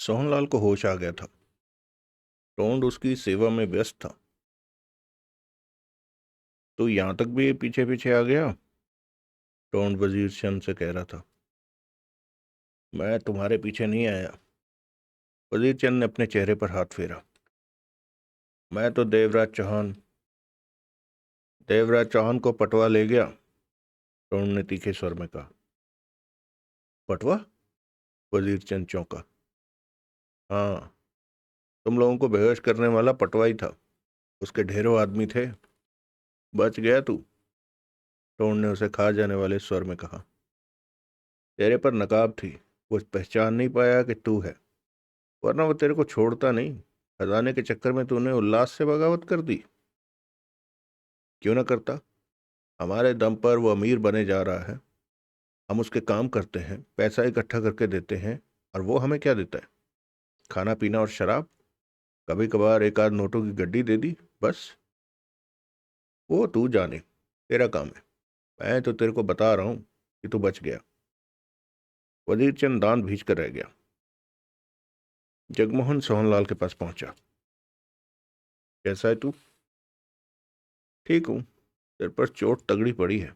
सोहनलाल को होश आ गया था। टोंड उसकी सेवा में व्यस्त था। तो यहां तक भी पीछे पीछे आ गया? टोंड वजीर चंद से कह रहा था। मैं तुम्हारे पीछे नहीं आया। वजीर चंद ने अपने चेहरे पर हाथ फेरा। मैं तो देवराज चौहान को पटवा ले गया। टोंड ने तीखे स्वर में कहा। पटवा? वजीर चंद चौंका। हाँ, तुम लोगों को बेहोश करने वाला पटवा ही था। उसके ढेरों आदमी थे। बच गया तू। टोंड ने उसे खा जाने वाले स्वर में कहा। तेरे पर नकाब थी, वो पहचान नहीं पाया कि तू है, वरना वो तेरे को छोड़ता नहीं। खजाने के चक्कर में तूने उल्लास से बगावत कर दी। क्यों ना करता? हमारे दम पर वो अमीर बने जा रहा है। हम उसके काम करते हैं, पैसा इकट्ठा करके देते हैं, और वो हमें क्या देता है? खाना पीना और शराब। कभी कभार एक आध नोटों की गड्डी दे दी, बस। वो तू जाने, तेरा काम है। मैं तो तेरे को बता रहा हूं कि तू बच गया। वजीर चंद दांत भींच कर रह गया। जगमोहन सोहनलाल के पास पहुंचा। कैसा है तू? ठीक हूं। तेरे पर चोट तगड़ी पड़ी है।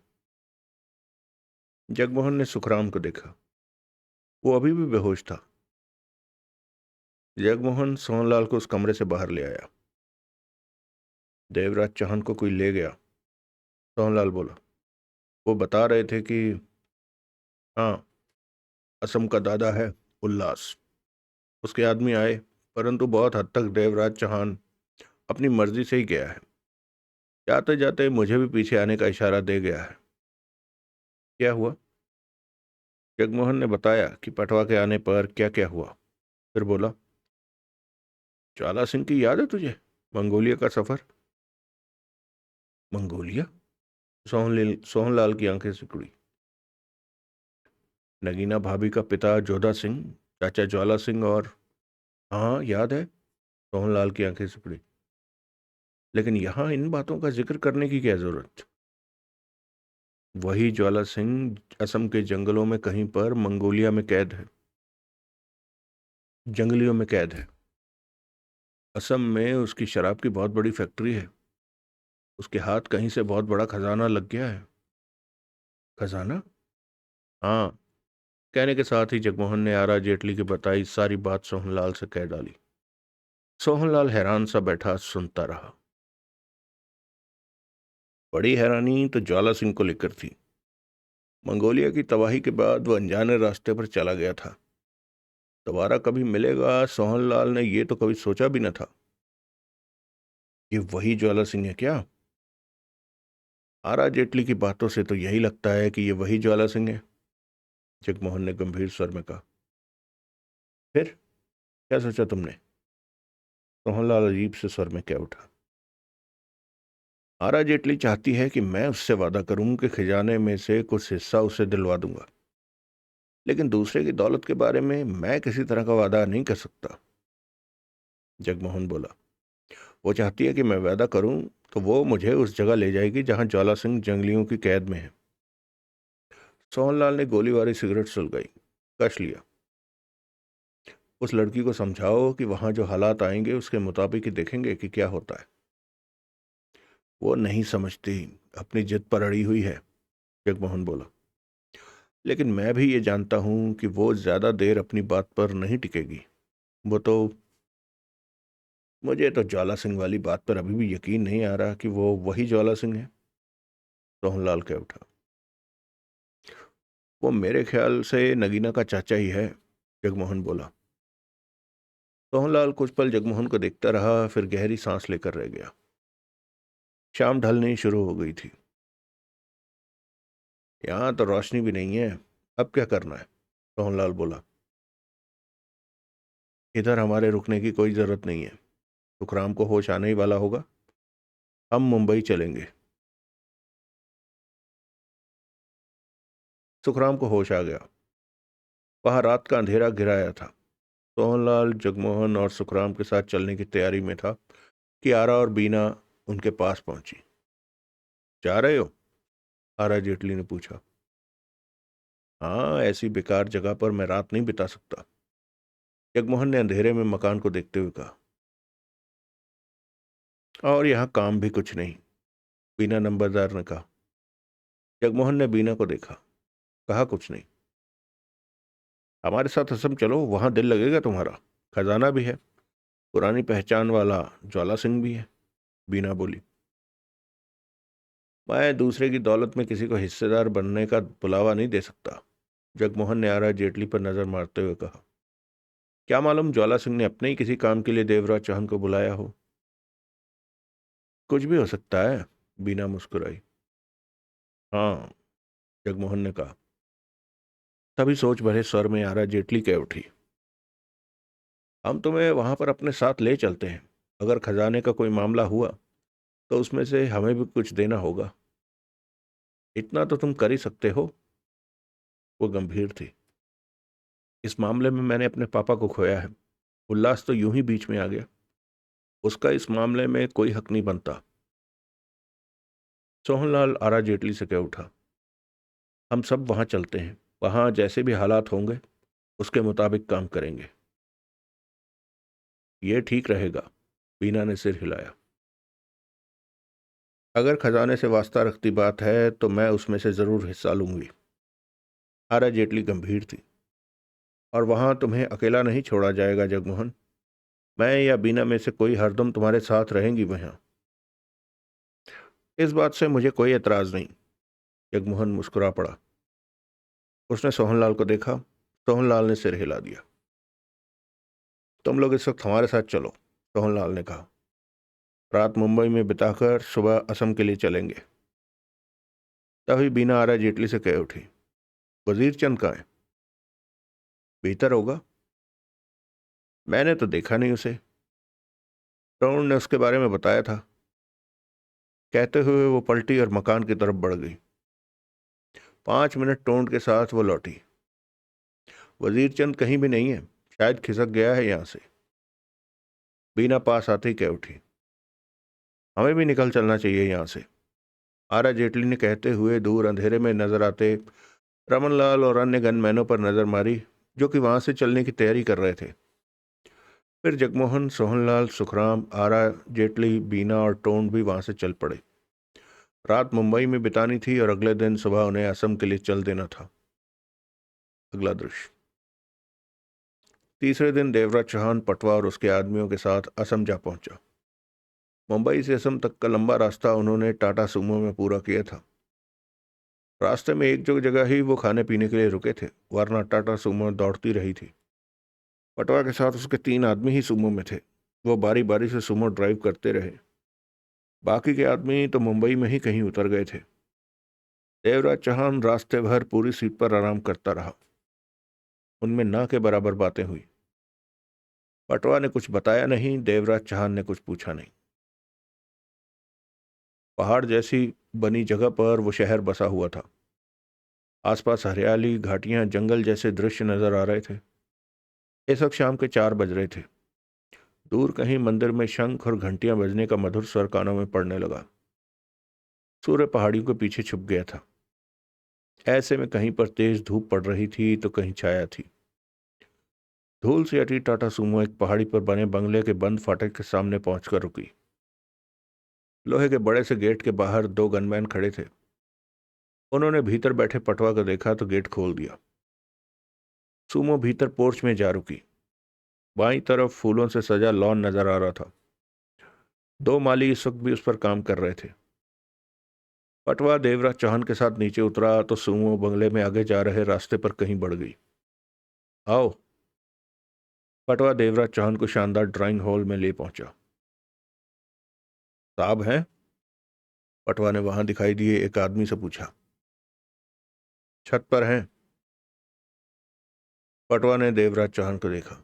जगमोहन ने सुखराम को देखा। वो अभी भी बेहोश था। जगमोहन सोहनलाल को उस कमरे से बाहर ले आया। देवराज चौहान को कोई ले गया, सोहनलाल बोला। वो बता रहे थे कि हाँ, असम का दादा है उल्लास। उसके आदमी आए, परंतु बहुत हद तक देवराज चौहान अपनी मर्जी से ही गया है। जाते जाते मुझे भी पीछे आने का इशारा दे गया है। क्या हुआ? जगमोहन ने बताया कि पटवा के आने पर क्या क्या हुआ। फिर बोला, ज्वाला सिंह की याद है तुझे? मंगोलिया का सफर। मंगोलिया? सोहनलाल की आंखें सिकुड़ी। नगीना भाभी का पिता जोधा सिंह, चाचा ज्वाला सिंह, और हाँ, याद है। सोहनलाल की आंखें सिकुड़ी। लेकिन यहां इन बातों का जिक्र करने की क्या जरूरत? वही ज्वाला सिंह असम के जंगलों में कहीं पर मंगोलिया में कैद है। जंगलियों में कैद है। असम में उसकी शराब की बहुत बड़ी फैक्ट्री है। उसके हाथ कहीं से बहुत बड़ा खजाना लग गया है। खजाना? हाँ। कहने के साथ ही जगमोहन ने आरा जेटली की बताई सारी बात सोहनलाल से कह डाली। सोहनलाल हैरान सा बैठा सुनता रहा। बड़ी हैरानी तो ज्वाला सिंह को लेकर थी। मंगोलिया की तबाही के बाद वह अनजाने रास्ते पर चला गया था। दोबारा कभी मिलेगा, सोहनलाल ने ये तो कभी सोचा भी न था। ये वही ज्वाला सिंह है क्या? आरा जेटली की बातों से तो यही लगता है कि ये वही ज्वाला सिंह है, जगमोहन ने गंभीर स्वर में कहा। फिर क्या सोचा तुमने? सोहनलाल अजीब से स्वर में कह उठा। आरा जेटली चाहती है कि मैं उससे वादा करूं कि खजाने में से कुछ हिस्सा उसे दिलवा दूंगा, लेकिन दूसरे की दौलत के बारे में मैं किसी तरह का वादा नहीं कर सकता। जगमोहन बोला। वो चाहती है कि मैं वादा करूं तो वो मुझे उस जगह ले जाएगी जहां ज्वाला सिंह जंगलियों की कैद में है। सोहनलाल ने गोली वाली सिगरेट सुलगाई। कश लिया। उस लड़की को समझाओ कि वहां जो हालात आएंगे उसके मुताबिक ही देखेंगे कि क्या होता है। वो नहीं समझती, अपनी जिद पर अड़ी हुई है, जगमोहन बोला। लेकिन मैं भी ये जानता हूं कि वो ज्यादा देर अपनी बात पर नहीं टिकेगी। वो तो मुझे तो ज्वाला सिंह वाली बात पर अभी भी यकीन नहीं आ रहा कि वो वही ज्वाला सिंह है। सोहनलाल कह उठा। वो मेरे ख्याल से नगीना का चाचा ही है, जगमोहन बोला। सोहनलाल कुछ पल जगमोहन को देखता रहा, फिर गहरी सांस लेकर रह गया। शाम ढलनी शुरू हो गई थी। यहां तो रोशनी भी नहीं है। अब क्या करना है? सोहनलाल बोला। इधर हमारे रुकने की कोई जरूरत नहीं है। सुखराम को होश आने ही वाला होगा। हम मुंबई चलेंगे। सुखराम को होश आ गया। वहां रात का अंधेरा घिराया था। सोहनलाल जगमोहन और सुखराम के साथ चलने की तैयारी में था कि आरा और बीना उनके पास पहुंची। जा रहे हो? आरा जेटली ने पूछा। हाँ, ऐसी बेकार जगह पर मैं रात नहीं बिता सकता। जगमोहन ने अंधेरे में मकान को देखते हुए कहा। और यहाँ काम भी कुछ नहीं, बीना नंबरदार ने कहा। जगमोहन ने बीना को देखा, कहा कुछ नहीं। हमारे साथ असम चलो, वहां दिल लगेगा तुम्हारा, खजाना भी है, पुरानी पहचान वाला ज्वाला सिंह भी है, बीना बोली। मैं दूसरे की दौलत में किसी को हिस्सेदार बनने का बुलावा नहीं दे सकता, जगमोहन ने आरा जेटली पर नजर मारते हुए कहा। क्या मालूम ज्वाला सिंह ने अपने ही किसी काम के लिए देवराज चौहान को बुलाया हो। कुछ भी हो सकता है, बीना मुस्कुराई। हाँ, जगमोहन ने कहा। तभी सोच भरे स्वर में आरा जेटली कह उठी। हम तुम्हें वहां पर अपने साथ ले चलते हैं। अगर खजाने का कोई मामला हुआ तो उसमें से हमें भी कुछ देना होगा। इतना तो तुम कर ही सकते हो। वो गंभीर थी। इस मामले में मैंने अपने पापा को खोया है। उल्लास तो यूं ही बीच में आ गया। उसका इस मामले में कोई हक नहीं बनता। सोहनलाल आरा जेटली से कह उठा। हम सब वहां चलते हैं, वहां जैसे भी हालात होंगे उसके मुताबिक काम करेंगे। ये ठीक रहेगा, बीना ने सिर हिलाया। अगर खजाने से वास्ता रखती बात है तो मैं उसमें से जरूर हिस्सा लूंगी। आरा जेटली गंभीर थी। और वहां तुम्हें अकेला नहीं छोड़ा जाएगा जगमोहन। मैं या बीना में से कोई हरदम तुम्हारे साथ रहेंगी वहां। इस बात से मुझे कोई एतराज नहीं, जगमोहन मुस्कुरा पड़ा। उसने सोहनलाल को देखा। सोहनलाल ने सिर हिला दिया। तुम लोग इस वक्त हमारे साथ चलो, सोहनलाल ने कहा। रात मुंबई में बिताकर सुबह असम के लिए चलेंगे। तभी बीना आरा जेटली से कह उठी। वजीर चंद कहाँ है? भीतर होगा। मैंने तो देखा नहीं उसे। टोन ने उसके बारे में बताया था, कहते हुए वो पलटी और मकान की तरफ बढ़ गई। 5 मिनट टोंड के साथ वो लौटी। वजीर चंद कहीं भी नहीं है, शायद खिसक गया है यहां से। बीना पास आते ही कह उठी। हमें भी निकल चलना चाहिए यहां से, आरा जेटली ने कहते हुए दूर अंधेरे में नजर आते रमनलाल और अन्य गनमैनों पर नजर मारी जो कि वहां से चलने की तैयारी कर रहे थे। फिर जगमोहन, सोहनलाल, सुखराम, आरा जेटली, बीना और टोंड भी वहां से चल पड़े। रात मुंबई में बितानी थी और अगले दिन सुबह उन्हें असम के लिए चल देना था। अगला दृश्य। तीसरे दिन देवराज चौहान पटवा और उसके आदमियों के साथ असम जा पहुंचा। मुंबई से असम तक का लंबा रास्ता उन्होंने टाटा सुमो में पूरा किया था। रास्ते में एक जो जगह ही वो खाने पीने के लिए रुके थे, वरना टाटा सुमो दौड़ती रही थी। पटवा के साथ उसके 3 आदमी ही सुमो में थे। वो बारी बारी से सुमो ड्राइव करते रहे। बाकी के आदमी तो मुंबई में ही कहीं उतर गए थे। देवराज चौहान रास्ते भर पूरी सीट पर आराम करता रहा। उनमें ना के बराबर बातें हुई। पटवा ने कुछ बताया नहीं, देवराज चौहान ने कुछ पूछा नहीं। पहाड़ जैसी बनी जगह पर वो शहर बसा हुआ था। आसपास हरियाली, घाटियां, जंगल जैसे दृश्य नजर आ रहे थे। इस वक्त शाम के 4 बज रहे थे। दूर कहीं मंदिर में शंख और घंटियां बजने का मधुर स्वर कानों में पड़ने लगा। सूर्य पहाड़ियों के पीछे छुप गया था। ऐसे में कहीं पर तेज धूप पड़ रही थी तो कहीं छाया थी। धूल से अटी टाटा सुमो एक पहाड़ी पर बने बंगले के बंद फाटक के सामने पहुंचकर रुकी। लोहे के बड़े से गेट के बाहर 2 गनमैन खड़े थे। उन्होंने भीतर बैठे पटवा को देखा तो गेट खोल दिया। सुमो भीतर पोर्च में जा रुकी। बाईं तरफ फूलों से सजा लॉन नजर आ रहा था। 2 माली इस वक्त भी उस पर काम कर रहे थे। पटवा देवराज चौहान के साथ नीचे उतरा तो सुमो बंगले में आगे जा रहे रास्ते पर कहीं बढ़ गई। आओ। पटवा देवराज चौहान को शानदार ड्राइंग हॉल में ले पहुंचा। साहब हैं? पटवा ने वहां दिखाई दिए एक आदमी से पूछा। छत पर हैं। पटवा ने देवराज चौहान को देखा।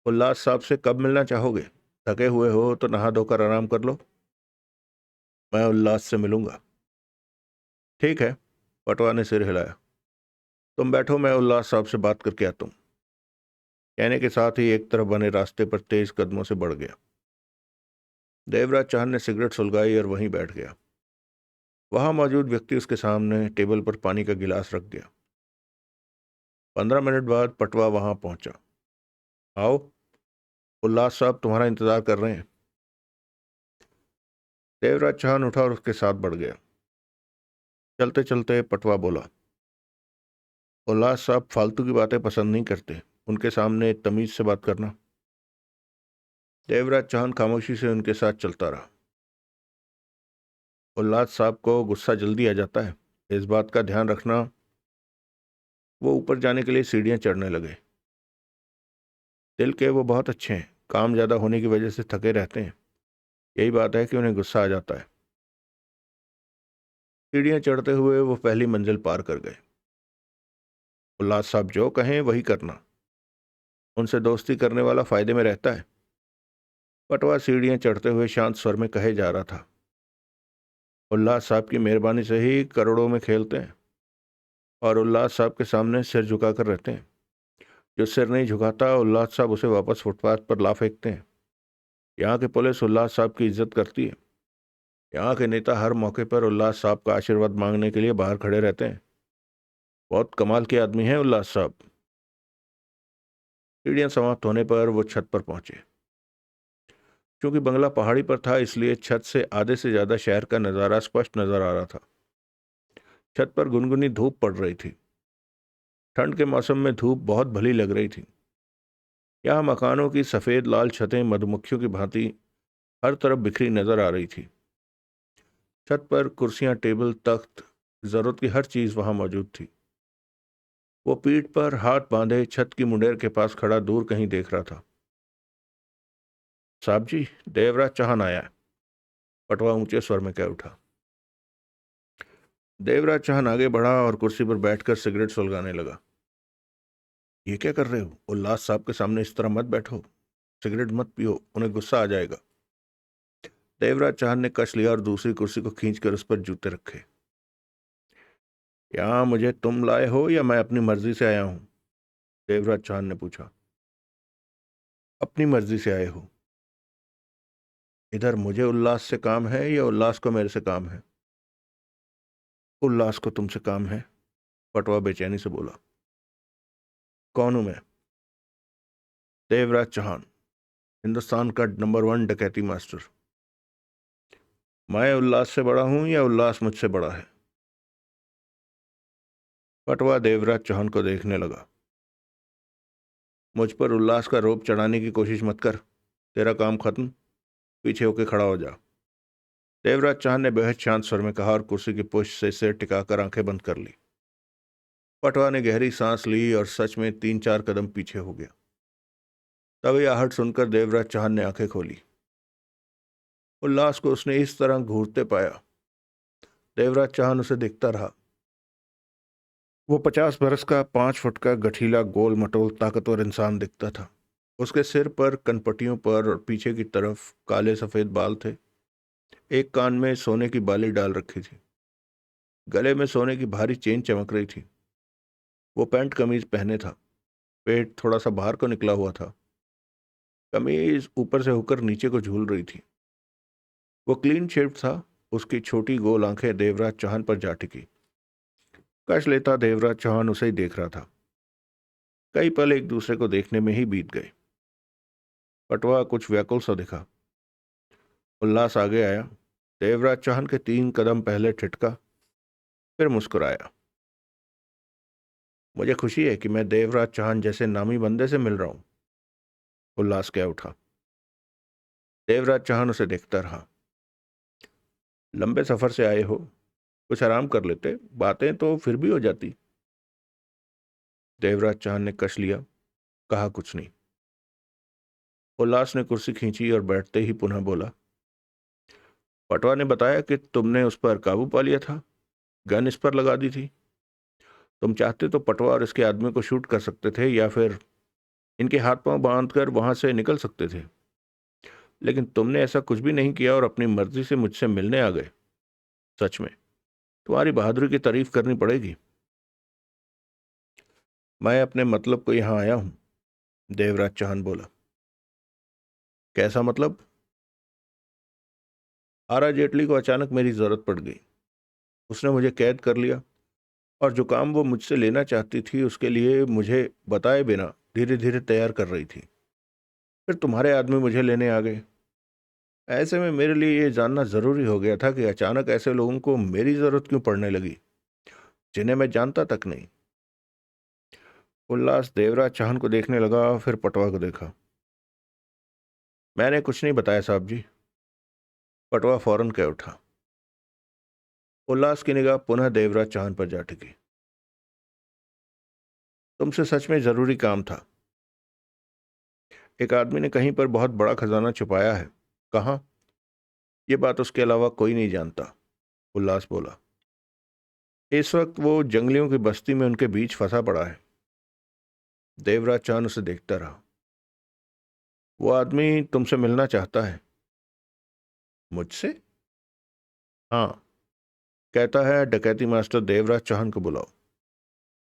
उल्लास साहब से कब मिलना चाहोगे? थके हुए हो तो नहा धोकर आराम कर लो। मैं उल्लास से मिलूंगा। ठीक है, पटवा ने सिर हिलाया। तुम बैठो, मैं उल्लास साहब से बात करके आता हूं। कहने के साथ ही एक तरफ बने रास्ते पर तेज कदमों से बढ़ गया। देवराज चौहान ने सिगरेट सुलगाई और वहीं बैठ गया। वहां मौजूद व्यक्ति उसके सामने टेबल पर पानी का गिलास रख गया। 15 मिनट बाद पटवा वहां पहुंचा। आओ, उल्लास साहब तुम्हारा इंतजार कर रहे हैं। देवराज चौहान उठा और उसके साथ बढ़ गया। चलते चलते पटवा बोला, उल्लास साहब फालतू की बातें पसंद नहीं करते, उनके सामने तमीज से बात करना। देवराज चौहान खामोशी से उनके साथ चलता रहा। उल्लास साहब को गुस्सा जल्दी आ जाता है, इस बात का ध्यान रखना। वो ऊपर जाने के लिए सीढ़ियां चढ़ने लगे। दिल के वो बहुत अच्छे हैं, काम ज़्यादा होने की वजह से थके रहते हैं, यही बात है कि उन्हें गुस्सा आ जाता है। सीढ़ियां चढ़ते हुए वो पहली मंजिल पार कर गए। उल्लास साहब जो कहें वही करना, उनसे दोस्ती करने वाला फायदे में रहता है। पटवा सीढ़ियां चढ़ते हुए शांत स्वर में कहे जा रहा था, उल्लास साहब की मेहरबानी से ही करोड़ों में खेलते हैं, और उल्लास साहब के सामने सिर झुकाकर रहते हैं। जो सिर नहीं झुकाता, उल्लास साहब उसे वापस फुटपाथ पर ला फेंकते हैं। यहाँ की पुलिस उल्लास साहब की इज्जत करती है। यहाँ के नेता हर मौके पर उल्लास साहब का आशीर्वाद मांगने के लिए बाहर खड़े रहते हैं। बहुत कमाल के आदमी हैं उल्लास साहब। सीढ़ियां समाप्त होने पर वो छत पर पहुंचे। क्योंकि बंगला पहाड़ी पर था, इसलिए छत से आधे से ज्यादा शहर का नज़ारा स्पष्ट नजर आ रहा था। छत पर गुनगुनी धूप पड़ रही थी। ठंड के मौसम में धूप बहुत भली लग रही थी। यहाँ मकानों की सफ़ेद लाल छतें मधुमक्खियों की भांति हर तरफ बिखरी नजर आ रही थी। छत पर कुर्सियां, टेबल, तख्त, जरूरत की हर चीज वहां मौजूद थी। वो पीठ पर हाथ बांधे छत की मुंडेर के पास खड़ा दूर कहीं देख रहा था। साहब जी, देवराज चौहान आया है, पटवा ऊंचे स्वर में कह उठा। देवराज चौहान आगे बढ़ा और कुर्सी पर बैठकर सिगरेट सुलगाने लगा। ये क्या कर रहे हो? उल्लास साहब के सामने इस तरह मत बैठो, सिगरेट मत पियो, उन्हें गुस्सा आ जाएगा। देवराज चौहान ने कश लिया और दूसरी कुर्सी को खींचकर उस पर जूते रखे। यहाँ मुझे तुम लाए हो या मैं अपनी मर्जी से आया हूं? देवराज चौहान ने पूछा। अपनी मर्जी से आए हो। इधर मुझे उल्लास से काम है या उल्लास को मेरे से काम है? उल्लास को तुमसे काम है, पटवा बेचैनी से बोला। कौन हूं मैं? देवराज चौहान, हिंदुस्तान का नंबर 1 डकैती मास्टर। मैं उल्लास से बड़ा हूं या उल्लास मुझसे बड़ा है? पटवा देवराज चौहान को देखने लगा। मुझ पर उल्लास का रोब चढ़ाने की कोशिश मत कर, तेरा काम खत्म, पीछे होके खड़ा हो जा। देवराज चौहान ने बेहद शांत स्वर में कहा और कुर्सी की पुष्ट से सिर टिकाकर आंखें बंद कर ली। पटवा ने गहरी सांस ली और सच में 3-4 कदम पीछे हो गया। तभी आहट सुनकर देवराज चौहान ने आंखें खोली। उल्लास को उसने इस तरह घूरते पाया। देवराज चौहान उसे देखता रहा। वो 50 बरस का, 5 फुट का, गठीला, गोल मटोल, ताकतवर इंसान दिखता था। उसके सिर पर, कनपटियों पर और पीछे की तरफ काले सफेद बाल थे। एक कान में सोने की बाली डाल रखी थी। गले में सोने की भारी चेन चमक रही थी। वो पैंट कमीज पहने था। पेट थोड़ा सा बाहर को निकला हुआ था। कमीज ऊपर से होकर नीचे को झूल रही थी। वो क्लीन शेव्ड था। उसकी छोटी गोल आंखें देवराज चौहान पर जा टिकी। कश लेता देवराज चौहान उसे ही देख रहा था। कई पल एक दूसरे को देखने में ही बीत गए। पटवा कुछ व्याकुल सा दिखा। उल्लास आगे आया। देवराज चौहान के 3 कदम पहले ठिठका, फिर मुस्कुराया। मुझे खुशी है कि मैं देवराज चौहान जैसे नामी बंदे से मिल रहा हूं, उल्लास कह उठा। देवराज चौहान उसे देखता रहा। लंबे सफर से आए हो, कुछ आराम कर लेते, बातें तो फिर भी हो जाती। देवराज चौहान ने कश लिया, कहा कुछ नहीं। उल्लास ने कुर्सी खींची और बैठते ही पुनः बोला, पटवा ने बताया कि तुमने उस पर काबू पा लिया था, गन इस पर लगा दी थी। तुम चाहते तो पटवा और इसके आदमी को शूट कर सकते थे या फिर इनके हाथ पांव बांधकर वहां से निकल सकते थे, लेकिन तुमने ऐसा कुछ भी नहीं किया और अपनी मर्जी से मुझसे मिलने आ गए। सच में तुम्हारी बहादुरी की तारीफ करनी पड़ेगी। मैं अपने मतलब को यहां आया हूं, देवराज चौहान बोला। कैसा मतलब? आरा जेटली को अचानक मेरी जरूरत पड़ गई। उसने मुझे कैद कर लिया और जो काम वो मुझसे लेना चाहती थी उसके लिए मुझे बताए बिना धीरे धीरे तैयार कर रही थी। फिर तुम्हारे आदमी मुझे लेने आ गए। ऐसे में मेरे लिए ये जानना जरूरी हो गया था कि अचानक ऐसे लोगों को मेरी जरूरत क्यों पड़ने लगी, जिन्हें मैं जानता तक नहीं। उल्लास देवराज चाहन को देखने लगा, फिर पटवा को देखा। मैंने कुछ नहीं बताया साहब जी। पटवा फौरन कह उठा। उल्लास की निगाह पुनः देवराज चाहन पर जा टिकी। तुमसे सच में जरूरी काम था। एक आदमी ने कहीं पर बहुत बड़ा खजाना छुपाया है। कहाँ? ये बात उसके अलावा कोई नहीं जानता, उल्लास बोला। इस वक्त वो जंगलियों की बस्ती में उनके बीच फंसा पड़ा है। देवराज चांद उसे देखता रहा। वो आदमी तुमसे मिलना चाहता है। मुझसे? हाँ, कहता है डकैती मास्टर देवराज चौहान को बुलाओ।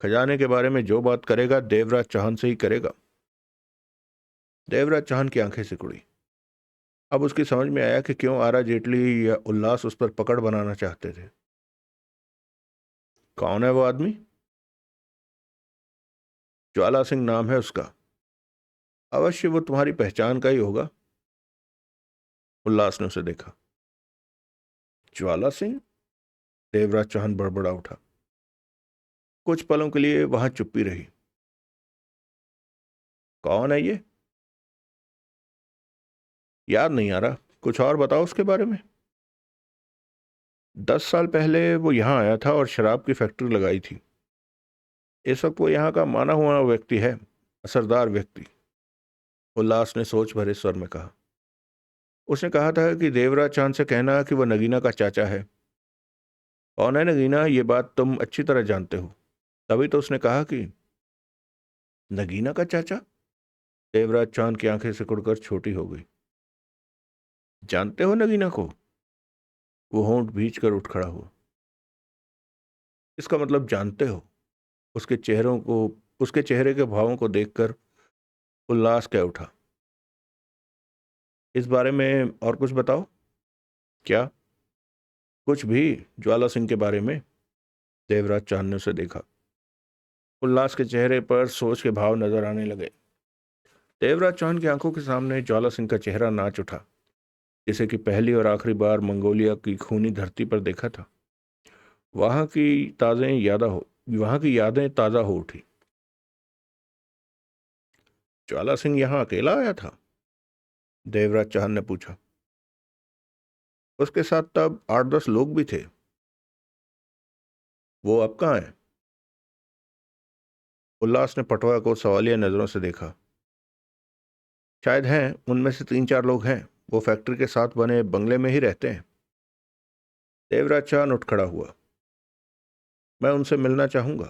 खजाने के बारे में जो बात करेगा देवराज चौहान से ही करेगा। देवराज चौहान की आंखें सिकुड़ी। अब उसकी समझ में आया कि क्यों आरा जेटली या उल्लास उस पर पकड़ बनाना चाहते थे। कौन है वो आदमी? ज्वाला सिंह नाम है उसका। अवश्य वो तुम्हारी पहचान का ही होगा। उल्लास ने उसे देखा। ज्वाला सिंह? देवराज चौहान बड़बड़ा उठा। कुछ पलों के लिए वहां चुप्पी रही। कौन है ये? याद नहीं आ रहा। कुछ और बताओ उसके बारे में। 10 साल पहले वो यहाँ आया था और शराब की फैक्ट्री लगाई थी। इस वक्त वो यहाँ का माना हुआ व्यक्ति है, असरदार व्यक्ति। उल्लास ने सोच भरे स्वर में कहा। उसने कहा था कि देवराज चांद से कहना कि वह नगीना का चाचा है। कौन है नगीना, ये बात तुम अच्छी तरह जानते हो। तभी तो उसने कहा कि नगीना का चाचा। देवराज चांद की आंखें सिकुड़कर छोटी हो गई। जानते हो नगीना को? वो होंठ भींच कर उठ खड़ा हुआ। इसका मतलब जानते हो? उसके चेहरों को उसके चेहरे के भावों को देखकर उल्लास कह उठा। इस बारे में और कुछ बताओ। क्या? कुछ भी। ज्वाला सिंह के बारे में। देवराज चांद ने उसे देखा। उल्लास के चेहरे पर सोच के भाव नजर आने लगे। देवराज चांद की आंखों के सामने ज्वाला सिंह का चेहरा नाच उठा, जिसे कि पहली और आखिरी बार मंगोलिया की खूनी धरती पर देखा था। वहां की ताज़ें यादा हो वहां की यादें ताज़ा हो उठी। ज्वाला सिंह यहाँ अकेला आया था? देवराज चांद ने पूछा। उसके साथ तब 8-10 लोग भी थे। वो अब कहाँ है? उल्लास ने पटवा को सवालिया नजरों से देखा। शायद हैं, उनमें से 3-4 लोग हैं। वो फैक्ट्री के साथ बने बंगले में ही रहते हैं। देवराज चांद उठ खड़ा हुआ। मैं उनसे मिलना चाहूंगा।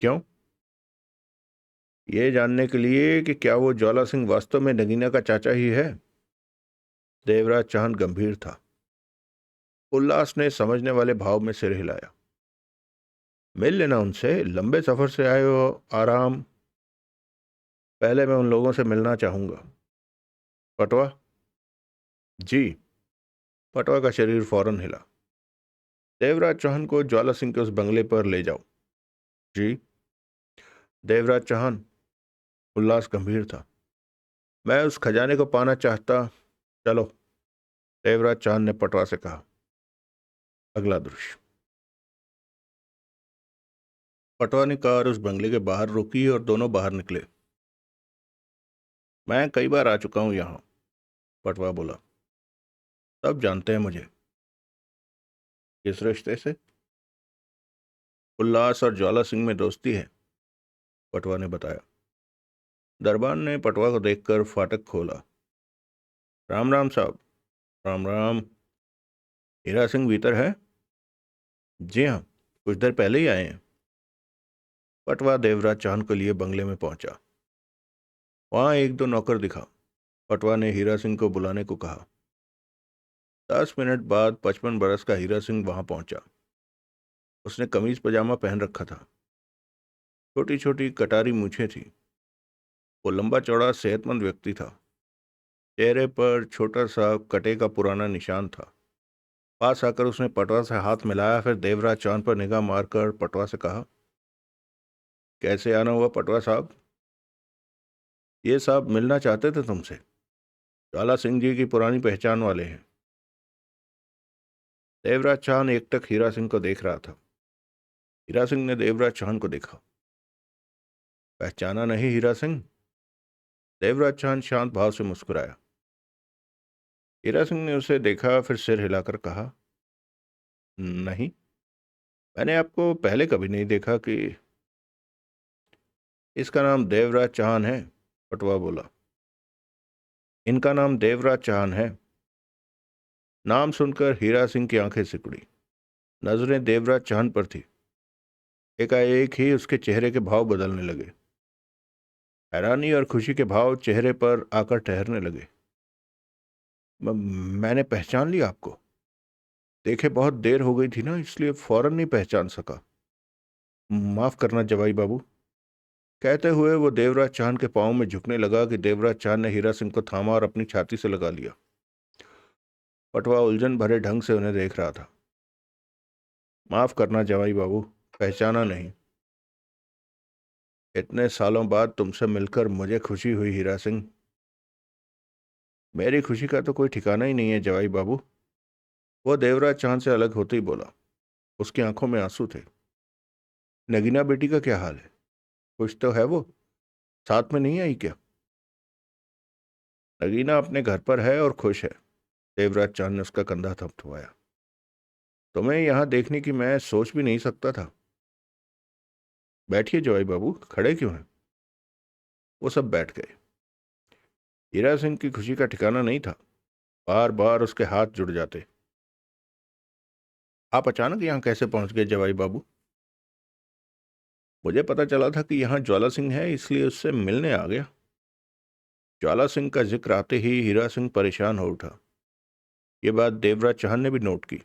क्यों? ये जानने के लिए कि क्या वो ज्वाला सिंह वास्तव में नगीना का चाचा ही है। देवराज चांद गंभीर था। उल्लास ने समझने वाले भाव में सिर हिलाया। मिल लेना उनसे, लंबे सफर से आए हो, आराम। पहले मैं उन लोगों से मिलना चाहूंगा। पटवा? जी। पटवा का शरीर फौरन हिला। देवराज चौहान को ज्वाला सिंह के उस बंगले पर ले जाओ। जी। देवराज चौहान। उल्लास गंभीर था। मैं उस खजाने को पाना चाहता। चलो। देवराज चौहान ने पटवा से कहा। अगला दृश्य। पटवा ने कार उस बंगले के बाहर रोकी और दोनों बाहर निकले। मैं कई बार आ चुका हूं यहां, पटवा बोला। सब जानते हैं मुझे। किस रिश्ते से? उल्लास और ज्वाला सिंह में दोस्ती है, पटवा ने बताया। दरबान ने पटवा को देखकर फाटक खोला। राम राम साहब। राम राम। हीरा सिंह भीतर है? जी हाँ, कुछ देर पहले ही आए हैं। पटवा देवराज चांद के लिए बंगले में पहुंचा। वहां एक दो नौकर दिखा। पटवा ने हीरा सिंह को बुलाने को कहा। 10 मिनट बाद 55 बरस का हीरा सिंह वहां पहुंचा। उसने कमीज पजामा पहन रखा था। छोटी छोटी कटारी मूछें थी। वो लंबा चौड़ा सेहतमंद व्यक्ति था। चेहरे पर छोटा सा कटे का पुराना निशान था। पास आकर उसने पटवा से हाथ मिलाया, फिर देवराज चांद पर निगाह मारकर पटवा से कहा। कैसे आना हुआ पटवा साहब? ये साहब मिलना चाहते थे तुमसे। ज्वाला सिंह जी की पुरानी पहचान वाले हैं। देवराज चांद एकटक हीरा सिंह को देख रहा था। हीरा सिंह ने देवराज चांद को देखा। पहचाना नहीं हीरा सिंह? देवराज चांद शांत भाव से मुस्कुराया। हीरा सिंह ने उसे देखा, फिर सिर हिलाकर कहा, नहीं, मैंने आपको पहले कभी नहीं देखा। कि इसका नाम देवराज चांद है, पटवा बोला। इनका नाम देवराज चांद है। नाम सुनकर हीरा सिंह की आंखें सिकुड़ी। नजरें देवराज चांद पर थी। एकाएक ही उसके चेहरे के भाव बदलने लगे। हैरानी और खुशी के भाव चेहरे पर आकर ठहरने लगे। मैंने पहचान लिया आपको। देखे बहुत देर हो गई थी ना, इसलिए फौरन नहीं पहचान सका। माफ करना जवाई बाबू। कहते हुए वो देवराज चांद के पांव में झुकने लगा कि देवराज चांद ने हीरा सिंह को थामा और अपनी छाती से लगा लिया। पटवा उलझन भरे ढंग से उन्हें देख रहा था। माफ करना जवाई बाबू, पहचाना नहीं। इतने सालों बाद तुमसे मिलकर मुझे खुशी हुई हीरा सिंह। मेरी खुशी का तो कोई ठिकाना ही नहीं है जवाई बाबू। वो देवराज चांद से अलग होते ही बोला। उसकी आंखों में आंसू थे। नगीना बेटी का क्या हाल है? खुश तो है वो? साथ में नहीं आई क्या? नगीना अपने घर पर है और खुश है। देवराज चांद ने उसका कंधा थपथपाया। तुम्हें यहां देखने की मैं सोच भी नहीं सकता था। बैठिए जवाई बाबू, खड़े क्यों हैं? वो सब बैठ गए। हीरा सिंह की खुशी का ठिकाना नहीं था। बार बार उसके हाथ जुड़ जाते। आप अचानक यहाँ कैसे पहुंच गए जवाई बाबू? मुझे पता चला था कि यहाँ ज्वाला सिंह है, इसलिए उससे मिलने आ गया। ज्वाला सिंह का जिक्र आते ही हीरा सिंह परेशान हो उठा। ये बात देवराज चाहन ने भी नोट की।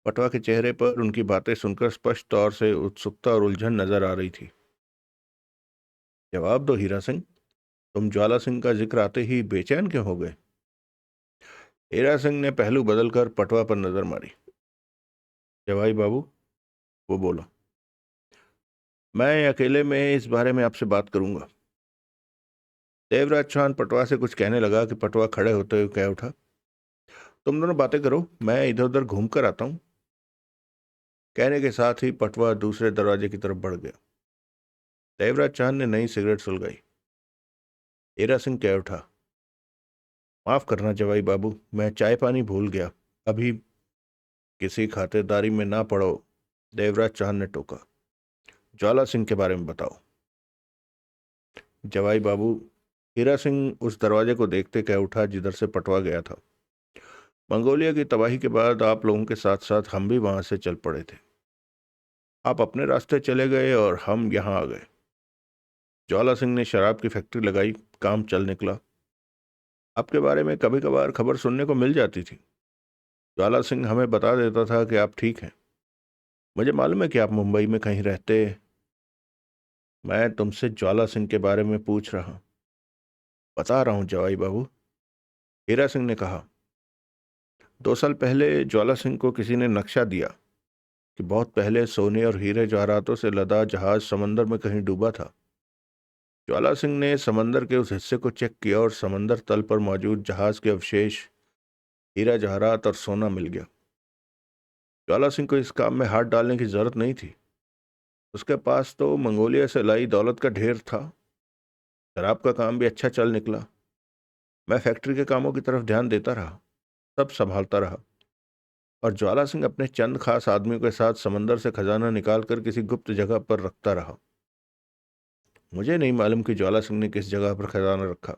पटवा के चेहरे पर उनकी बातें सुनकर स्पष्ट तौर से उत्सुकता और उलझन नजर आ रही थी। जवाब दो हीरा सिंह, तुम ज्वाला सिंह का जिक्र आते ही बेचैन क्यों हो गए? हीरा सिंह ने पहलू बदलकर पटवा पर नजर मारी। जवाई बाबू, वो बोला, मैं अकेले में इस बारे में आपसे बात करूंगा। देवराज चांद पटवा से कुछ कहने लगा कि पटवा खड़े होते हुए कह उठा, तुम दोनों बातें करो, मैं इधर उधर घूम कर आता हूं। कहने के साथ ही पटवा दूसरे दरवाजे की तरफ बढ़ गया। देवराज चांद ने नई सिगरेट सुलगाई। हीरा सिंह कह उठा, माफ करना जवाई बाबू, मैं चाय पानी भूल गया। अभी किसी खातिरदारी में ना पड़ो। देवराज चांद ने टोका। ज्वाला सिंह के बारे में बताओ। जवाई बाबू, हीरा सिंह उस दरवाजे को देखते कह उठा जिधर से पटवा गया था। मंगोलिया की तबाही के बाद आप लोगों के साथ साथ हम भी वहां से चल पड़े थे। आप अपने रास्ते चले गए और हम यहाँ आ गए। ज्वाला सिंह ने शराब की फैक्ट्री लगाई, काम चल निकला। आपके बारे में कभी कभार खबर सुनने को मिल जाती थी। ज्वाला सिंह हमें बता देता था कि आप ठीक हैं। मुझे मालूम है कि आप मुंबई में कहीं रहते। मैं तुमसे ज्वाला सिंह के बारे में पूछ रहा हूं। बता रहा हूं जवाई बाबू, हीरा सिंह ने कहा। 2 साल पहले ज्वाला सिंह को किसी ने नक्शा दिया कि बहुत पहले सोने और हीरे जवाहरातों से लदा जहाज समंदर में कहीं डूबा था। ज्वाला सिंह ने समंदर के उस हिस्से को चेक किया और समंदर तल पर मौजूद जहाज के अवशेष, हीरा जवाहरात और सोना मिल गया। ज्वाला सिंह को इस काम में हाथ डालने की जरूरत नहीं थी। उसके पास तो मंगोलिया से लाई दौलत का ढेर था। शराब का काम भी अच्छा चल निकला। मैं फैक्ट्री के कामों की तरफ ध्यान देता रहा, सब संभालता रहा। और ज्वाला सिंह अपने चंद खास आदमियों के साथ समंदर से खजाना निकालकर किसी गुप्त जगह पर रखता रहा। मुझे नहीं मालूम कि ज्वाला सिंह ने किस जगह पर खजाना रखा।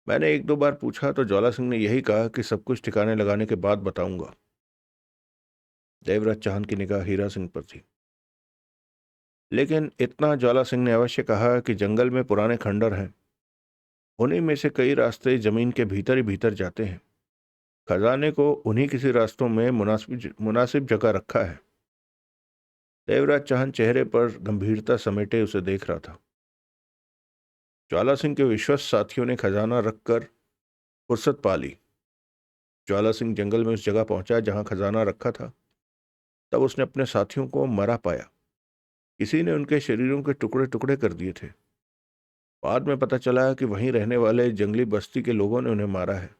मैंने 1-2 बार पूछा तो ज्वाला सिंह ने यही कहा कि सब कुछ ठिकाने लगाने के बाद बताऊंगा। देवराज चांद की निगाह हीरा सिंह पर थी। लेकिन इतना ज्वाला सिंह ने अवश्य कहा कि जंगल में पुराने खंडर हैं। उन्हीं में से कई रास्ते जमीन के भीतर ही भीतर जाते हैं। खजाने को उन्हीं किसी रास्तों में मुनासिब मुनासिब जगह रखा है। देवराज चांद चेहरे पर गंभीरता समेटे उसे देख रहा था। ज्वाला सिंह के विश्वस्त साथियों ने खजाना रखकर फुर्सत पा ली। ज्वाला सिंह जंगल में उस जगह पहुंचा जहां खजाना रखा था। तब उसने अपने साथियों को मरा पाया। किसी ने उनके शरीरों के टुकड़े टुकड़े कर दिए थे। बाद में पता चला कि वहीं रहने वाले जंगली बस्ती के लोगों ने उन्हें मारा है।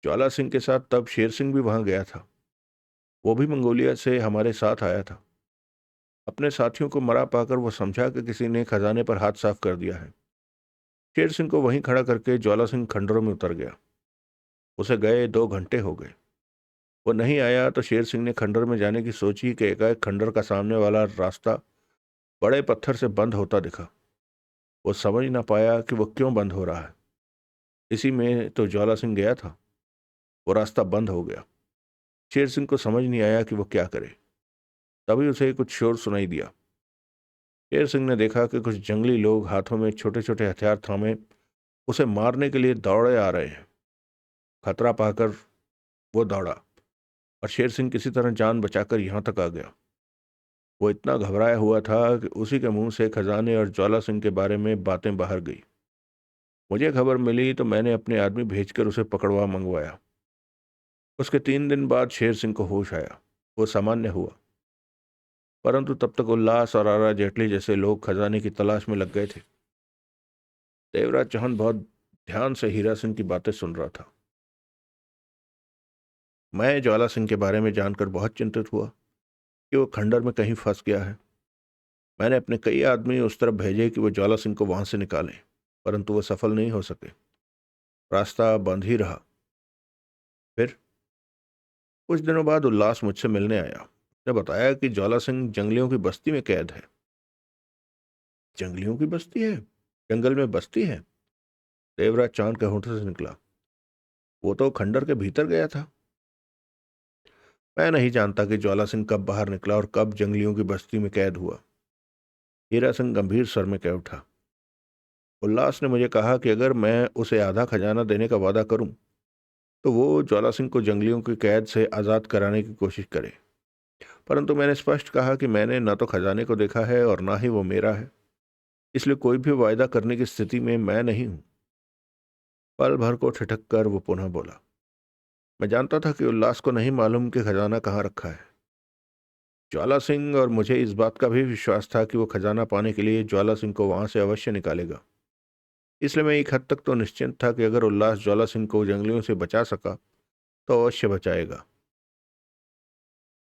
ज्वाला सिंह के साथ तब शेर सिंह भी वहां गया था। वो भी मंगोलिया से हमारे साथ आया था। अपने साथियों को मरा पाकर वो समझा कि किसी ने खजाने पर हाथ साफ कर दिया है। शेर सिंह को वहीं खड़ा करके ज्वाला सिंह खंडरों में उतर गया। उसे गए 2 घंटे हो गए। वो नहीं आया तो शेर सिंह ने खंडर में जाने की सोची कि एकाएक खंडर का सामने वाला रास्ता बड़े पत्थर से बंद होता दिखा। वो समझ ना पाया कि वो क्यों बंद हो रहा है। इसी में तो ज्वाला सिंह गया था। वो रास्ता बंद हो गया। शेर सिंह को समझ नहीं आया कि वो क्या करे। तभी उसे कुछ शोर सुनाई दिया। शेर सिंह ने देखा कि कुछ जंगली लोग हाथों में छोटे छोटे हथियार थामे उसे मारने के लिए दौड़े आ रहे हैं। खतरा पाकर वो दौड़ा और शेर सिंह किसी तरह जान बचाकर यहाँ तक आ गया। वो इतना घबराया हुआ था कि उसी के मुंह से खजाने और ज्वाला सिंह के बारे में बातें बाहर गई। मुझे खबर मिली तो मैंने अपने आदमी भेजकर उसे पकड़वा मंगवाया। उसके 3 दिन बाद शेर सिंह को होश आया। वो सामान्य हुआ। परंतु तब तक उल्लास और आरा जेटली जैसे लोग खजाने की तलाश में लग गए थे। देवराज चौहान बहुत ध्यान से हीरा सिंह की बातें सुन रहा था। मैं ज्वाला सिंह के बारे में जानकर बहुत चिंतित हुआ कि वो खंडर में कहीं फंस गया है। मैंने अपने कई आदमी उस तरफ भेजे कि वो ज्वाला सिंह को वहां से निकालें, परंतु वो सफल नहीं हो सके। रास्ता बंद ही रहा। फिर कुछ दिनों बाद उल्लास मुझसे मिलने आया। उसने बताया कि ज्वाला सिंह जंगलियों की बस्ती में कैद है। जंगलियों की बस्ती है? जंगल में बस्ती है? देवराज चांद के होठों से निकला। वो तो खंडर के भीतर गया था। मैं नहीं जानता कि ज्वाला सिंह कब बाहर निकला और कब जंगलियों की बस्ती में कैद हुआ। हीरा सिंह गंभीर स्वर में कह उठा। उल्लास ने मुझे कहा कि अगर मैं उसे आधा खजाना देने का वादा करूं तो वो ज्वाला सिंह को जंगलियों की कैद से आज़ाद कराने की कोशिश करे। परंतु मैंने स्पष्ट कहा कि मैंने न तो खजाने को देखा है और ना ही वो मेरा है, इसलिए कोई भी वायदा करने की स्थिति में मैं नहीं हूं। पल भर को ठिठक कर वो पुनः बोला। मैं जानता था कि उल्लास को नहीं मालूम कि खजाना कहाँ रखा है। ज्वाला सिंह और मुझे इस बात का भी विश्वास था कि वो खजाना पाने के लिए ज्वाला सिंह को वहां से अवश्य निकालेगा। इसलिए मैं एक हद तक तो निश्चिंत था कि अगर उल्लास ज्वाला सिंह को जंगलियों से बचा सका तो अवश्य बचाएगा।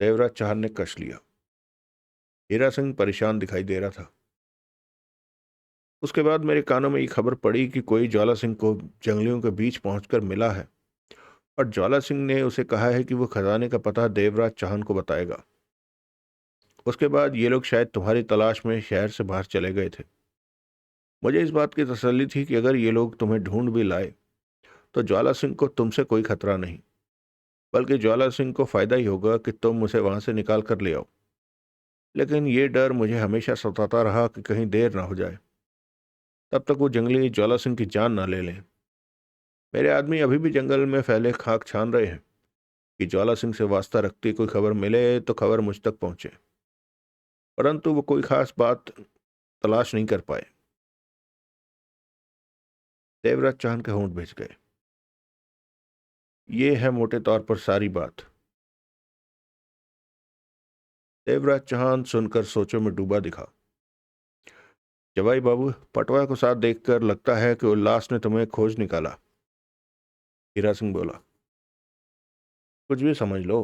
देवराज चाहर ने कश लिया। हीरा सिंह परेशान दिखाई दे रहा था। उसके बाद मेरे कानों में ये खबर पड़ी कि कोई ज्वाला सिंह को जंगलियों के बीच पहुंचकर मिला है और ज्वाला सिंह ने उसे कहा है कि वो खजाने का पता देवराज चाहन को बताएगा। उसके बाद ये लोग शायद तुम्हारी तलाश में शहर से बाहर चले गए थे। मुझे इस बात की तसल्ली थी कि अगर ये लोग तुम्हें ढूंढ भी लाए तो ज्वाला सिंह को तुमसे कोई खतरा नहीं, बल्कि ज्वाला सिंह को फायदा ही होगा कि तुम उसे वहां से निकाल कर ले आओ। लेकिन ये डर मुझे हमेशा सताता रहा कि कहीं देर ना हो जाए, तब तक वो जंगली ज्वाला सिंह की जान ना ले लें। मेरे आदमी अभी भी जंगल में फैले खाक छान रहे हैं कि ज्वाला सिंह से वास्ता रखती कोई खबर मिले तो खबर मुझ तक पहुंचे, परंतु वो कोई खास बात तलाश नहीं कर पाए। देवराज चाहन के होंठ भिज गए। ये है मोटे तौर पर सारी बात। देवराज चौहान सुनकर सोचों में डूबा दिखा। जवाई बाबू, पटवा को साथ देखकर लगता है कि उल्लास ने तुम्हें खोज निकाला। हीरा सिंह बोला। कुछ भी समझ लो।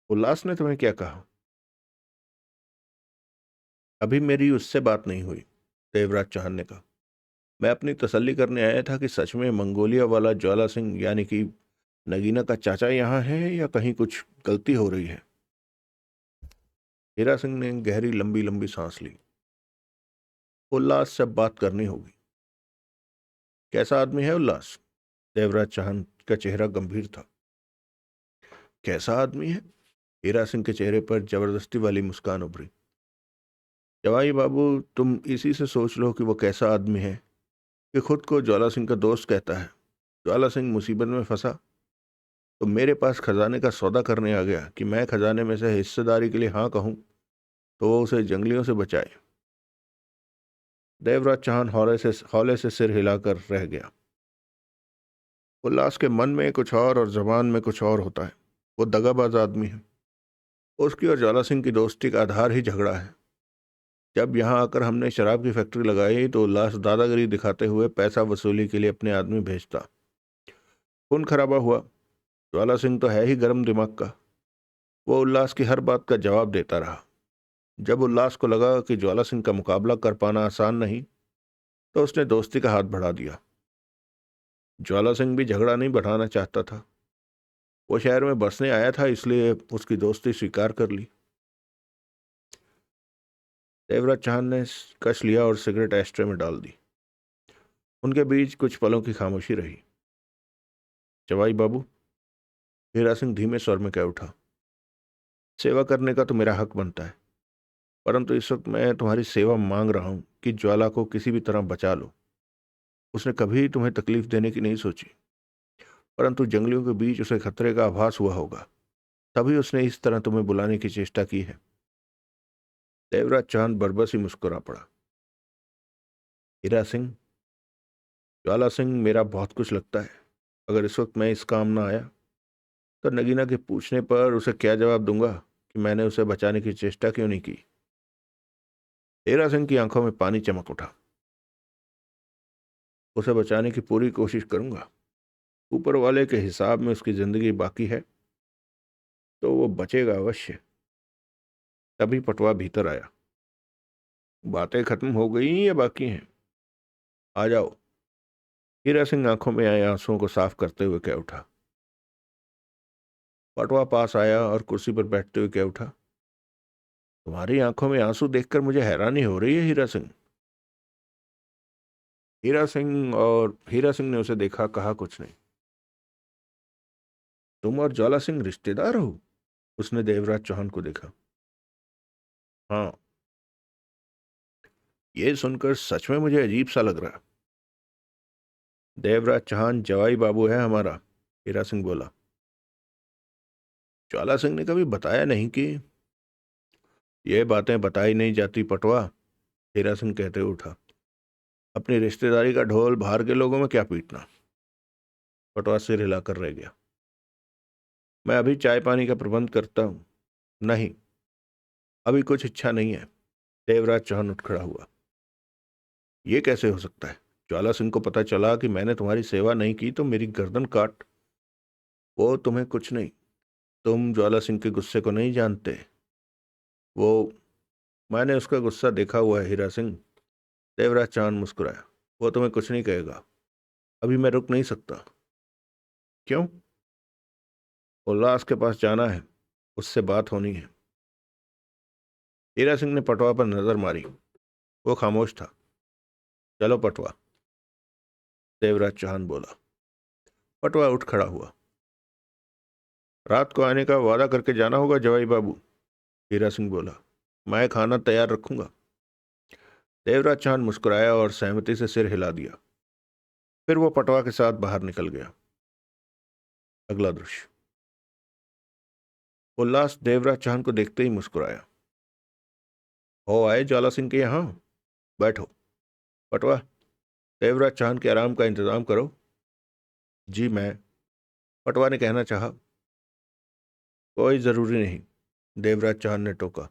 उल्लास ने तुम्हें क्या कहा? अभी मेरी उससे बात नहीं हुई, देवराज चौहान ने कहा। मैं अपनी तसल्ली करने आया था कि सच में मंगोलिया वाला ज्वाला सिंह यानी कि नगीना का चाचा यहाँ है या कहीं कुछ गलती हो रही है। हीरा सिंह ने गहरी लंबी लंबी सांस ली। उल्लास से अब बात करनी होगी। कैसा आदमी है उल्लास? देवराज चौहान का चेहरा गंभीर था। कैसा आदमी है? हीरा सिंह के चेहरे पर जबरदस्ती वाली मुस्कान उभरी। जवाई बाबू, तुम इसी से सोच लो कि वो कैसा आदमी है कि खुद को ज्वाला सिंह का दोस्त कहता है। ज्वाला सिंह मुसीबत में फंसा तो मेरे पास खजाने का सौदा करने आ गया कि मैं खजाने में से हिस्सेदारी के लिए हाँ कहूं तो वो उसे जंगलियों से बचाए। देवराज चौहान हौले से सिर हिलाकर रह गया। उल्लास के मन में कुछ और जबान में कुछ और होता है। वो दगाबाज आदमी है। उसकी और ज्वाला सिंह की दोस्ती का आधार ही झगड़ा है। जब यहाँ आकर हमने शराब की फैक्ट्री लगाई तो उल्लास दादागिरी दिखाते हुए पैसा वसूली के लिए अपने आदमी भेजता। खून खराबा हुआ। ज्वाला सिंह तो है ही गर्म दिमाग का। वो उल्लास की हर बात का जवाब देता रहा। जब उल्लास को लगा कि ज्वाला सिंह का मुकाबला कर पाना आसान नहीं, तो उसने दोस्ती का हाथ बढ़ा दिया। ज्वाला सिंह भी झगड़ा नहीं बढ़ाना चाहता था। वो शहर में बसने आया था, इसलिए उसकी दोस्ती स्वीकार कर ली। देवराज चौहान ने कश लिया और सिगरेट एस्ट्रे में डाल दी। उनके बीच कुछ पलों की खामोशी रही। जवाई बाबू, हीरा सिंह धीमे स्वर में कह उठा, सेवा करने का तो मेरा हक बनता है, परंतु इस वक्त मैं तुम्हारी सेवा मांग रहा हूं कि ज्वाला को किसी भी तरह बचा लो। उसने कभी तुम्हें तकलीफ देने की नहीं सोची, परंतु जंगलियों के बीच उसे खतरे का आभास हुआ होगा, तभी उसने इस तरह तुम्हें बुलाने की चेष्टा की है। देवराज चांद बरबस ही मुस्कुरा पड़ा। हीरा सिंह, ज्वाला सिंह मेरा बहुत कुछ लगता है। अगर इस वक्त मैं इस काम ना आया तो नगीना के पूछने पर उसे क्या जवाब दूंगा कि मैंने उसे बचाने की चेष्टा क्यों नहीं की। हीरा सिंह की आंखों में पानी चमक उठा। उसे बचाने की पूरी कोशिश करूंगा। ऊपर वाले के हिसाब में उसकी जिंदगी बाकी है तो वो बचेगा अवश्य। तभी पटवा भीतर आया। बातें खत्म हो गई या बाकी हैं? आ जाओ। हीरा सिंह आंखों में आए आंसुओं को साफ करते हुए कह उठा। पटवा पास आया और कुर्सी पर बैठते हुए कह उठा, तुम्हारी आंखों में आंसू देखकर मुझे हैरानी हो रही है हीरा सिंह। हीरा सिंह ने उसे देखा, कहा कुछ नहीं। तुम और ज्वाला सिंह रिश्तेदार हो? उसने देवराज चौहान को देखा। हाँ। ये सुनकर सच में मुझे अजीब सा लग रहा। देवराज चौहान जवाई बाबू है हमारा, हीरा सिंह बोला। ज्वाला सिंह ने कभी बताया नहीं कि ये बातें बताई नहीं जाती पटवा, हीरा सिंह कहते हुए उठा। अपनी रिश्तेदारी का ढोल बाहर के लोगों में क्या पीटना। पटवा सिर हिलाकर रह गया। मैं अभी चाय पानी का प्रबंध करता हूं। नहीं, अभी कुछ इच्छा नहीं है। देवराज चौहान उठ खड़ा हुआ। ये कैसे हो सकता है? ज्वाला सिंह को पता चला कि मैंने तुम्हारी सेवा नहीं की तो मेरी गर्दन काट। वो तुम्हें कुछ नहीं। तुम ज्वाला सिंह के गुस्से को नहीं जानते। वो मैंने उसका गुस्सा देखा हुआ है हीरा सिंह। देवराज चांद मुस्कुराया। वो तुम्हें कुछ नहीं कहेगा। अभी मैं रुक नहीं सकता। क्यों? उल्लास के पास जाना है, उससे बात होनी है। हीरा सिंह ने पटवा पर नजर मारी। वो खामोश था। चलो पटवा, देवराज चौहान बोला। पटवा उठ खड़ा हुआ। रात को आने का वादा करके जाना होगा जवाई बाबू, हीरा सिंह बोला। मैं खाना तैयार रखूंगा। देवराज चौहान मुस्कुराया और सहमति से सिर हिला दिया। फिर वो पटवा के साथ बाहर निकल गया। अगला दृश्य। उल्लास देवराज चौहान को देखते ही मुस्कुराया। हो आए ज्वाला सिंह के यहाँ। बैठो। पटवा, देवराज चौहान के आराम का इंतजाम करो। जी मैं, पटवा ने कहना चाहा। कोई जरूरी नहीं, देवराज चौहान ने टोका।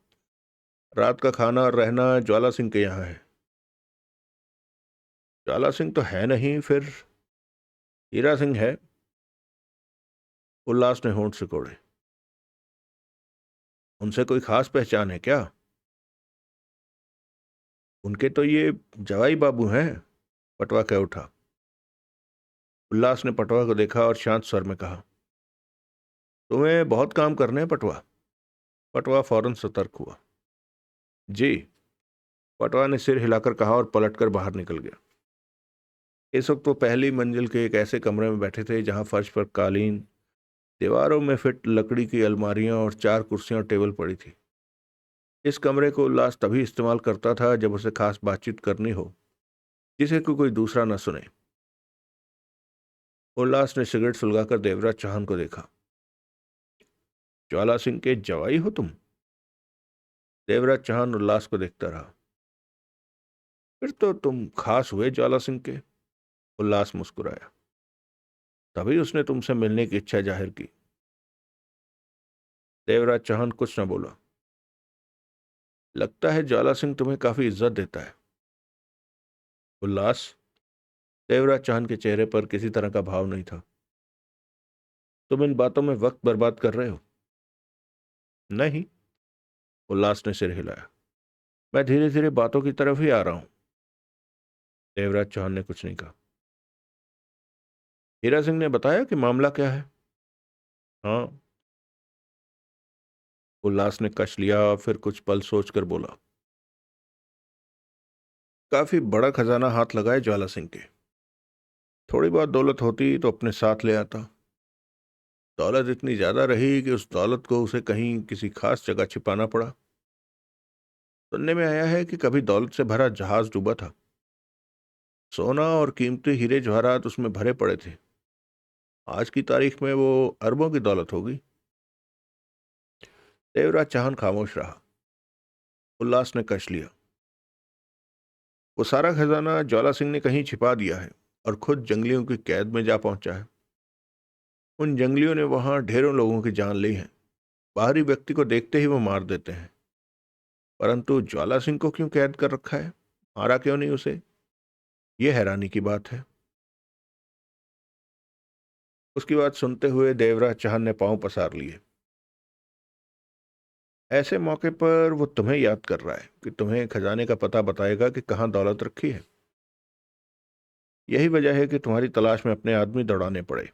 रात का खाना और रहना ज्वाला सिंह के यहाँ है। ज्वाला सिंह तो है नहीं, फिर हीरा सिंह है। उल्लास ने होंठ सिकोड़े। उनसे कोई खास पहचान है क्या? उनके तो ये जवाई बाबू हैं, पटवा कह उठा। उल्लास ने पटवा को देखा और शांत स्वर में कहा, तुम्हें बहुत काम करने हैं पटवा। पटवा फौरन सतर्क हुआ। जी, पटवा ने सिर हिलाकर कहा और पलटकर बाहर निकल गया। इस वक्त वो पहली मंजिल के एक ऐसे कमरे में बैठे थे जहां फर्श पर कालीन, दीवारों में फिट लकड़ी की अलमारियां और 4 कुर्सियां और टेबल पड़ी थी। इस कमरे को उल्लास तभी इस्तेमाल करता था जब उसे खास बातचीत करनी हो जिसे कोई दूसरा न सुने। उल्लास ने सिगरेट सुलगाकर देवराज चौहान को देखा। ज्वाला सिंह के जवाई हो तुम? देवराज चौहान उल्लास को देखता रहा। फिर तो तुम खास हुए ज्वाला सिंह के। उल्लास मुस्कुराया। तभी उसने तुमसे मिलने की इच्छा जाहिर की। देवराज चौहान कुछ न बोला। लगता है ज्वाला सिंह तुम्हें काफी इज्जत देता है। उल्लास। देवराज चौहान के चेहरे पर किसी तरह का भाव नहीं था। तुम इन बातों में वक्त बर्बाद कर रहे हो। नहीं। उल्लास ने सिर हिलाया। मैं धीरे धीरे बातों की तरफ ही आ रहा हूं। देवराज चौहान ने कुछ नहीं कहा। हीरा सिंह ने बताया कि मामला क्या है। हाँ। उल्लास ने कश लिया, फिर कुछ पल सोचकर बोला। काफी बड़ा खजाना हाथ लगाए ज्वाला सिंह के। थोड़ी बहुत दौलत होती तो अपने साथ ले आता। दौलत इतनी ज्यादा रही कि उस दौलत को उसे कहीं किसी खास जगह छिपाना पड़ा। सुनने में आया है कि कभी दौलत से भरा जहाज डूबा था। सोना और कीमती हीरे जवाहरात उसमें भरे पड़े थे। आज की तारीख में वो अरबों की दौलत होगी। देवराज चौहान खामोश रहा। उल्लास ने कश लिया। वो सारा खजाना ज्वाला सिंह ने कहीं छिपा दिया है और खुद जंगलियों की कैद में जा पहुंचा है। उन जंगलियों ने वहां ढेरों लोगों की जान ली है। बाहरी व्यक्ति को देखते ही वो मार देते हैं। परंतु ज्वाला सिंह को क्यों कैद कर रखा है? मारा क्यों नहीं उसे? ये हैरानी की बात है। उसकी बात सुनते हुए देवराज चौहान ने पांव पसार लिए। ऐसे मौके पर वो तुम्हें याद कर रहा है कि तुम्हें खजाने का पता बताएगा कि कहाँ दौलत रखी है। यही वजह है कि तुम्हारी तलाश में अपने आदमी दौड़ाने पड़े।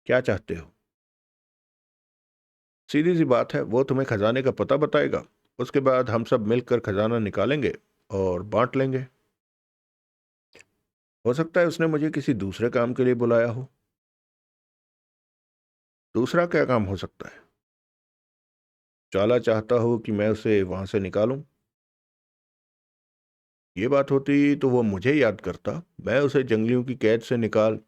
क्या चाहते हो? सीधी सी बात है, वो तुम्हें खजाने का पता बताएगा। उसके बाद हम सब मिलकर खजाना निकालेंगे और बांट लेंगे। हो सकता है उसने मुझे किसी दूसरे काम के लिए बुलाया हो। दूसरा क्या काम हो सकता है? चाला चाहता हो कि मैं उसे वहां से निकालूं। ये बात होती तो वो मुझे याद करता, मैं उसे जंगलियों की कैद से निकाल।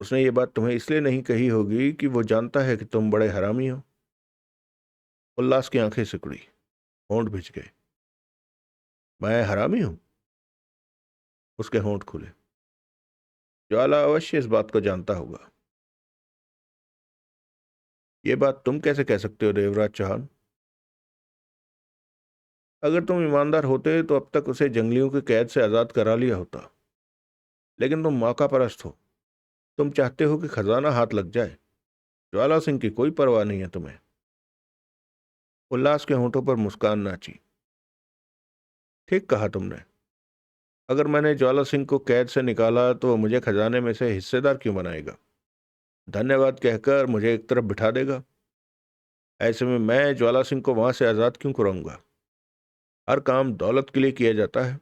उसने ये बात तुम्हें इसलिए नहीं कही होगी कि वो जानता है कि तुम बड़े हरामी हो। उल्लास की आंखें सिकुड़ी, होंठ भिज गए। मैं हरामी हूं? उसके होंठ खुले। ज्वाला अवश्य इस बात को जानता होगा। ये बात तुम कैसे कह सकते हो देवराज चौहान? अगर तुम ईमानदार होते तो अब तक उसे जंगलियों की कैद से आजाद करा लिया होता। लेकिन तुम मौका परस्त हो। तुम चाहते हो कि खजाना हाथ लग जाए। ज्वाला सिंह की कोई परवाह नहीं है तुम्हें। उल्लास के होंठों पर मुस्कान नाची। ठीक कहा तुमने। अगर मैंने ज्वाला सिंह को कैद से निकाला तो वो मुझे खजाने में से हिस्सेदार क्यों बनाएगा? धन्यवाद कहकर मुझे एक तरफ बिठा देगा। ऐसे में मैं ज्वाला सिंह को वहां से आजाद क्यों कराऊंगा? हर काम दौलत के लिए किया जाता है।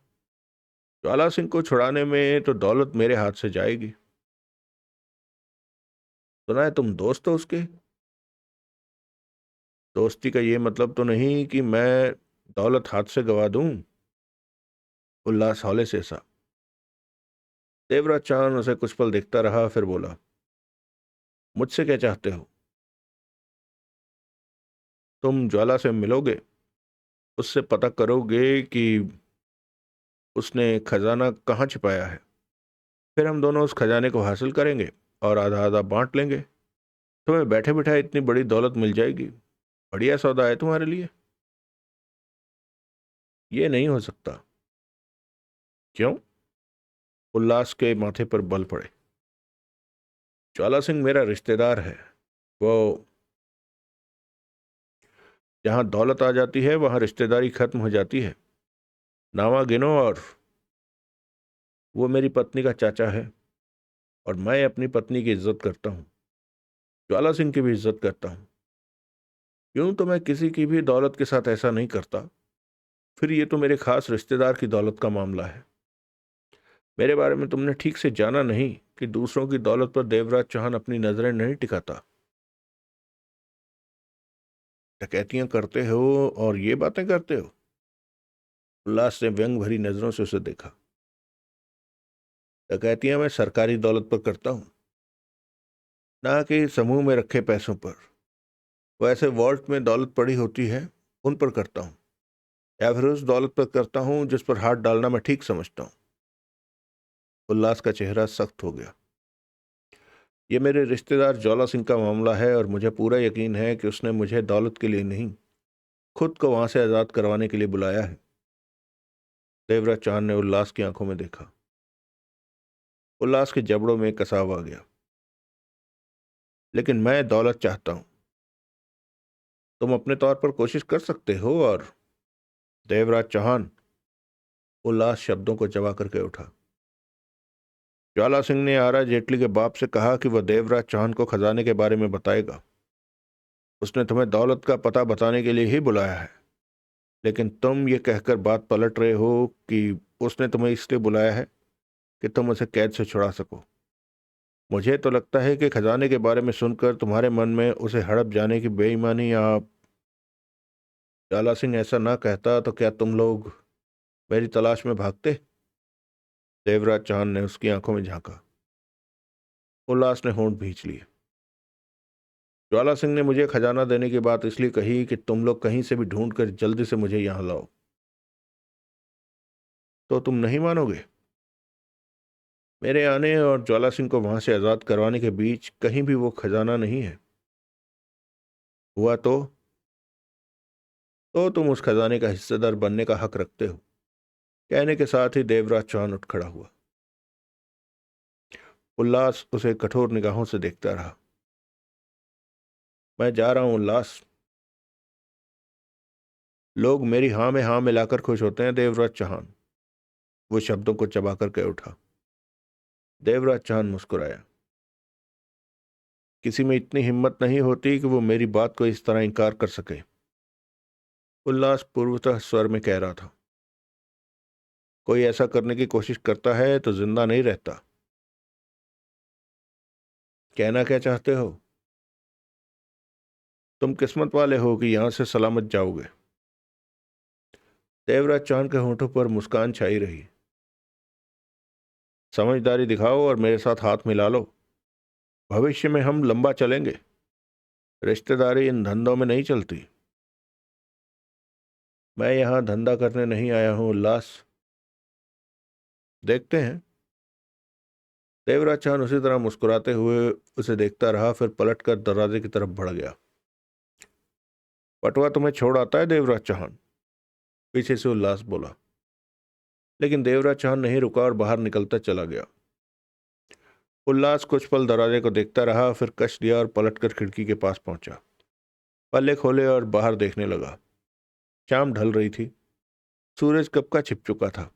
ज्वाला सिंह को छुड़ाने में तो दौलत मेरे हाथ से जाएगी। सुना है तुम दोस्त हो उसके। दोस्ती का ये मतलब तो नहीं कि मैं दौलत हाथ से गवा दूं। उल्लास हौले से सा। देवराज चांद उसे कुछ पल देखता रहा, फिर बोला। मुझसे क्या चाहते हो? तुम ज्वाला से मिलोगे, उससे पता करोगे कि उसने खजाना कहाँ छिपाया है। फिर हम दोनों उस खजाने को हासिल करेंगे और आधा आधा बांट लेंगे। तुम्हें बैठे बिठाए इतनी बड़ी दौलत मिल जाएगी। बढ़िया सौदा है तुम्हारे लिए। ये नहीं हो सकता। क्यों? उल्लास के माथे पर बल पड़े। ज्वाला सिंह मेरा रिश्तेदार है। वो जहां दौलत आ जाती है वहां रिश्तेदारी खत्म हो जाती है। नावा गिनो, और वो मेरी पत्नी का चाचा है। और मैं अपनी पत्नी की इज्जत करता हूँ। ज्वाला सिंह की भी इज्जत करता हूँ। यूं तो मैं किसी की भी दौलत के साथ ऐसा नहीं करता। फिर ये तो मेरे खास रिश्तेदार की दौलत का मामला है। मेरे बारे में तुमने ठीक से जाना नहीं कि दूसरों की दौलत पर देवराज चौहान अपनी नजरें नहीं टिकाता। डकैतियां करते हो और ये बातें करते हो। उल्लास ने व्यंग भरी नजरों से उसे देखा। डकैतियां मैं सरकारी दौलत पर करता हूँ, ना कि समूह में रखे पैसों पर। वैसे वॉल्ट में दौलत पड़ी होती है, उन पर करता हूँ। या फिर उस दौलत पर करता हूँ जिस पर हाथ डालना मैं ठीक समझता हूँ। उल्लास का चेहरा सख्त हो गया। ये मेरे रिश्तेदार ज्वाला सिंह का मामला है और मुझे पूरा यकीन है कि उसने मुझे दौलत के लिए नहीं, खुद को वहां से आज़ाद करवाने के लिए बुलाया है। देवराज चांद ने उल्लास की आंखों में देखा। उल्लास के जबड़ों में कसाव आ गया। लेकिन मैं दौलत चाहता हूं। तुम अपने तौर पर कोशिश कर सकते हो। और देवराज चौहान उल्लास शब्दों को चबा करके उठा। ज्वाला सिंह ने आरा जेटली के बाप से कहा कि वह देवराज चौहान को खजाने के बारे में बताएगा। उसने तुम्हें दौलत का पता बताने के लिए ही बुलाया है। लेकिन तुम ये कहकर बात पलट रहे हो कि उसने तुम्हें इसलिए बुलाया है कि तुम उसे कैद से छुड़ा सको। मुझे तो लगता है कि खजाने के बारे में सुनकर तुम्हारे मन में उसे हड़प जाने की बेईमानी या ज्वाला सिंह ऐसा ना कहता तो क्या तुम लोग मेरी तलाश में भागते? देवराज चौहान ने उसकी आंखों में झांका। उल्लास ने होंठ भींच लिए। ज्वाला सिंह ने मुझे खजाना देने की बात इसलिए कही कि तुम लोग कहीं से भी ढूंढ कर जल्दी से मुझे यहां लाओ। तो तुम नहीं मानोगे? मेरे आने और ज्वाला सिंह को वहां से आजाद करवाने के बीच कहीं भी वो खजाना नहीं है। हुआ तो तुम उस खजाने का हिस्सेदार बनने का हक रखते हो। कहने के साथ ही देवराज चौहान उठ खड़ा हुआ। उल्लास उसे कठोर निगाहों से देखता रहा। मैं जा रहा हूं उल्लास। लोग मेरी हाँ में हाँ मिलाकर खुश होते हैं देवराज चौहान। वो शब्दों को चबा कर के उठा। देवराज चौहान मुस्कुराया। किसी में इतनी हिम्मत नहीं होती कि वो मेरी बात को इस तरह इनकार कर सके। उल्लास पूर्वतः स्वर में कह रहा था। कोई ऐसा करने की कोशिश करता है तो जिंदा नहीं रहता। कहना क्या चाहते हो? तुम किस्मत वाले हो कि यहां से सलामत जाओगे। देवराज चौहान के होंठों पर मुस्कान छाई रही। समझदारी दिखाओ और मेरे साथ हाथ मिला लो। भविष्य में हम लंबा चलेंगे। रिश्तेदारी इन धंधों में नहीं चलती। मैं यहां धंधा करने नहीं आया हूं उल्लास। देखते हैं। देवराज चौहान उसी तरह मुस्कुराते हुए उसे देखता रहा, फिर पलटकर दरवाजे की तरफ बढ़ गया। पटवा तुम्हें छोड़ आता है देवराज चौहान? पीछे से उल्लास बोला। लेकिन देवराज चौहान नहीं रुका और बाहर निकलता चला गया। उल्लास कुछ पल दरवाजे को देखता रहा, फिर कस दिया और पलटकर खिड़की के पास पहुंचा। पल्ले खोले और बाहर देखने लगा। शाम ढल रही थी। सूरज कब का छिप चुका था।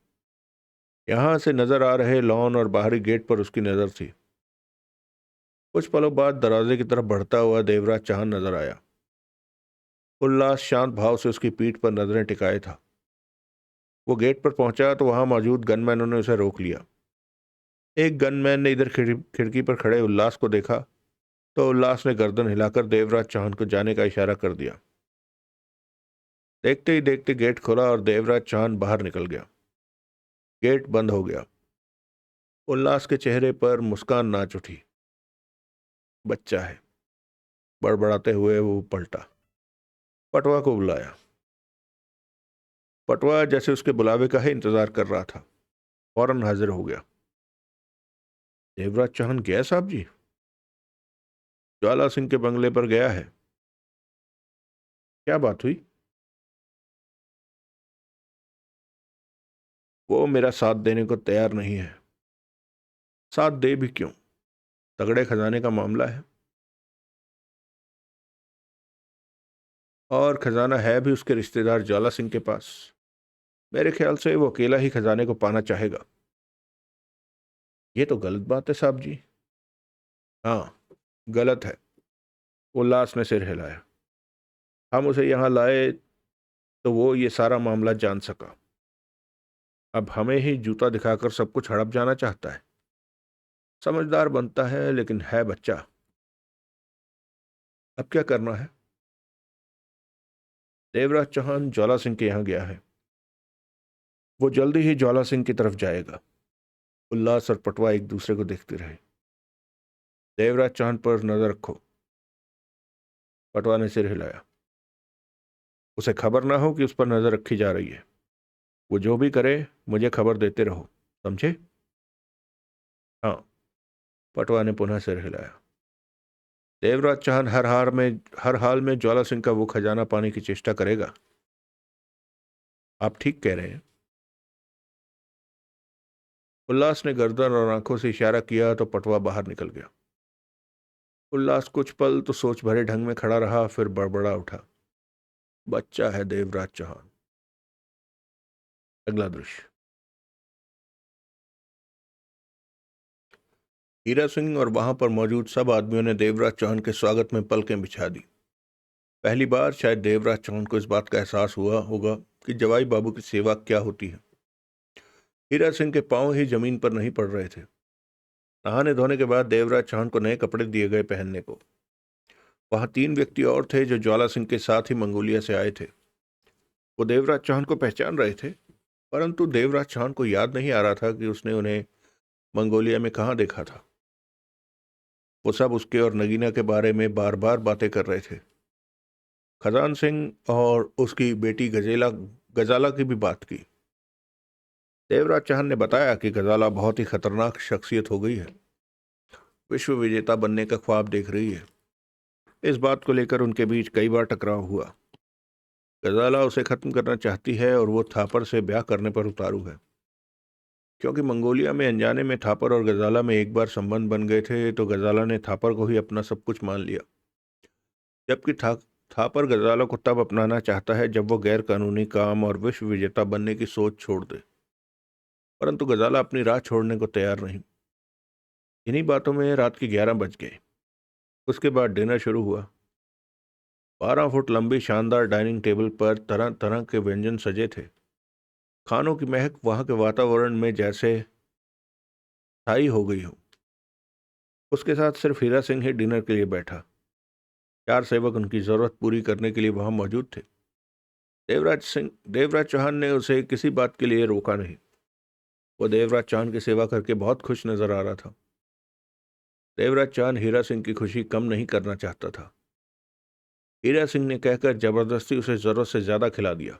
यहां से नजर आ रहे लॉन और बाहरी गेट पर उसकी नजर थी। कुछ पलों बाद दरवाजे की तरफ बढ़ता हुआ देवराज चौहान नजर आया। उल्लास शांत भाव से उसकी पीठ पर नजरें टिकाए था। वो गेट पर पहुंचा तो वहां मौजूद गनमैनों ने उसे रोक लिया। एक गनमैन ने इधर खिड़की पर खड़े उल्लास को देखा तो उल्लास ने गर्दन हिलाकर देवराज चौहान को जाने का इशारा कर दिया। देखते ही देखते गेट खुला और देवराज चौहान बाहर निकल गया। गेट बंद हो गया। उल्लास के चेहरे पर मुस्कान नाच उठी। बच्चा है। बड़बड़ाते हुए वो पलटा। पटवा को बुलाया। पटवा जैसे उसके बुलावे का ही इंतजार कर रहा था, फौरन हाजिर हो गया। देवराज चौहान गया साहब जी? ज्वाला सिंह के बंगले पर गया है। क्या बात हुई? वो मेरा साथ देने को तैयार नहीं है। साथ दे भी क्यों? तगड़े खजाने का मामला है और खजाना है भी उसके रिश्तेदार ज्वाला सिंह के पास। मेरे ख्याल से वो अकेला ही खजाने को पाना चाहेगा। ये तो गलत बात है साहब जी। हाँ, गलत है। उल्लास ने सिर हिलाया। हम उसे यहाँ लाए तो वो ये सारा मामला जान सका। अब हमें ही जूता दिखाकर सब कुछ हड़प जाना चाहता है। समझदार बनता है लेकिन है बच्चा। अब क्या करना है? देवराज चौहान ज्वाला सिंह के यहाँ गया है। वो जल्दी ही ज्वाला सिंह की तरफ जाएगा। उल्लास और पटवा एक दूसरे को देखते रहे। देवराज चौहान पर नजर रखो। पटवा ने सिर हिलाया। उसे खबर ना हो कि उस पर नजर रखी जा रही है। वो जो भी करे मुझे खबर देते रहो, समझे? हाँ। पटवा ने पुनः सिर हिलाया। देवराज चौहान हर हाल में ज्वाला सिंह का वो खजाना पाने की चेष्टा करेगा। आप ठीक कह रहे हैं। उल्लास ने गर्दन और आंखों से इशारा किया तो पटवा बाहर निकल गया। उल्लास कुछ पल तो सोच भरे ढंग में खड़ा रहा, फिर बड़बड़ा उठा। बच्चा है देवराज चौहान। अगला दृश्य। हीरा सिंह और वहां पर मौजूद सब आदमियों ने देवराज चौहान के स्वागत में पलकें बिछा दी। पहली बार शायद देवराज चौहान को इस बात का एहसास हुआ होगा कि जवाई बाबू की सेवा क्या होती है। हीरा सिंह के पांव ही जमीन पर नहीं पड़ रहे थे। नहाने धोने के बाद देवराज चौहान को नए कपड़े दिए गए पहनने को। वहां 3 व्यक्ति और थे जो ज्वाला सिंह के साथ ही मंगोलिया से आए थे। वो देवराज चौहान को पहचान रहे थे, परंतु देवराज चौहान को याद नहीं आ रहा था कि उसने उन्हें मंगोलिया में कहाँ देखा था। वो सब उसके और नगीना के बारे में बार बार बातें कर रहे थे। खजान सिंह और उसकी बेटी गजाला की भी बात की। देवराज चौहान ने बताया कि गजाला बहुत ही खतरनाक शख्सियत हो गई है, विश्व विजेता बनने का ख्वाब देख रही है। इस बात को लेकर उनके बीच कई बार टकराव हुआ। गजाला उसे खत्म करना चाहती है और वो थापर से ब्याह करने पर उतारू है। क्योंकि मंगोलिया में अनजाने में थापर और गजाला में एक बार संबंध बन गए थे, तो गजाला ने थापर को ही अपना सब कुछ मान लिया। जबकि थापर गजाला को तब अपनाना चाहता है जब वो गैर कानूनी काम और विश्व विजेता बनने की सोच छोड़ दे, परंतु गजाला अपनी राह छोड़ने को तैयार नहीं। इन्हीं बातों में रात के 11 बज गए। उसके बाद डिनर शुरू हुआ। 12 फुट लंबी शानदार डाइनिंग टेबल पर तरह तरह के व्यंजन सजे थे। खानों की महक वहां के वातावरण में जैसे स्थायी हो गई हो। उसके साथ सिर्फ हीरा सिंह ही डिनर के लिए बैठा। 4 सेवक उनकी जरूरत पूरी करने के लिए वहां मौजूद थे। देवराज चौहान ने उसे किसी बात के लिए रोका नहीं। वो देवराज चौहान की सेवा करके बहुत खुश नजर आ रहा था। देवराज चौहान हीरा सिंह की खुशी कम नहीं करना चाहता था। हीरा सिंह ने कहकर जबरदस्ती उसे जरूरत से ज्यादा खिला दिया।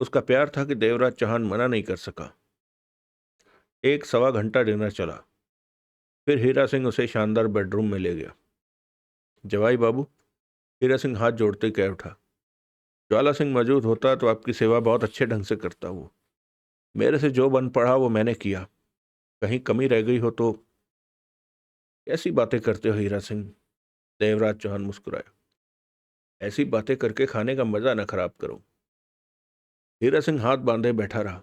उसका प्यार था कि देवराज चौहान मना नहीं कर सका। 1 सवा घंटा डिनर चला। फिर हीरा सिंह उसे शानदार बेडरूम में ले गया। जवाई बाबू, हीरा सिंह हाथ जोड़ते कह उठा, ज्वाला सिंह मौजूद होता तो आपकी सेवा बहुत अच्छे ढंग से करता। वो मेरे से जो बन पड़ा वो मैंने किया। कहीं कमी रह गई हो तो। ऐसी बातें करते हो हीरा सिंह। देवराज चौहान मुस्कुराया। ऐसी बातें करके खाने का मजा न खराब करो। हीरा सिंह हाथ बांधे बैठा रहा।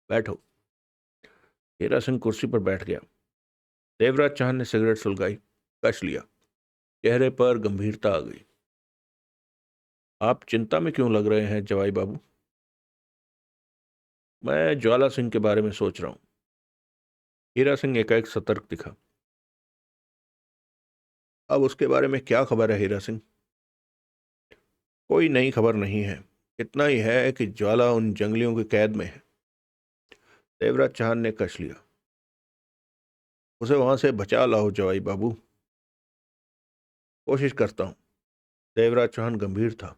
बैठो। हीरा सिंह कुर्सी पर बैठ गया। देवराज चौहान ने सिगरेट सुलगाई, कश लिया। चेहरे पर गंभीरता आ गई। आप चिंता में क्यों लग रहे हैं जवाई बाबू? मैं ज्वाला सिंह के बारे में सोच रहा हूं। हीरा सिंह एकाएक सतर्क दिखा। अब उसके बारे में क्या खबर है हीरा सिंह? कोई नई खबर नहीं है। इतना ही है कि ज्वाला उन जंगलियों की कैद में है। देवराज चौहान ने कश लिया। उसे वहां से बचा लाओ जवाई बाबू। कोशिश करता हूं। देवराज चौहान गंभीर था।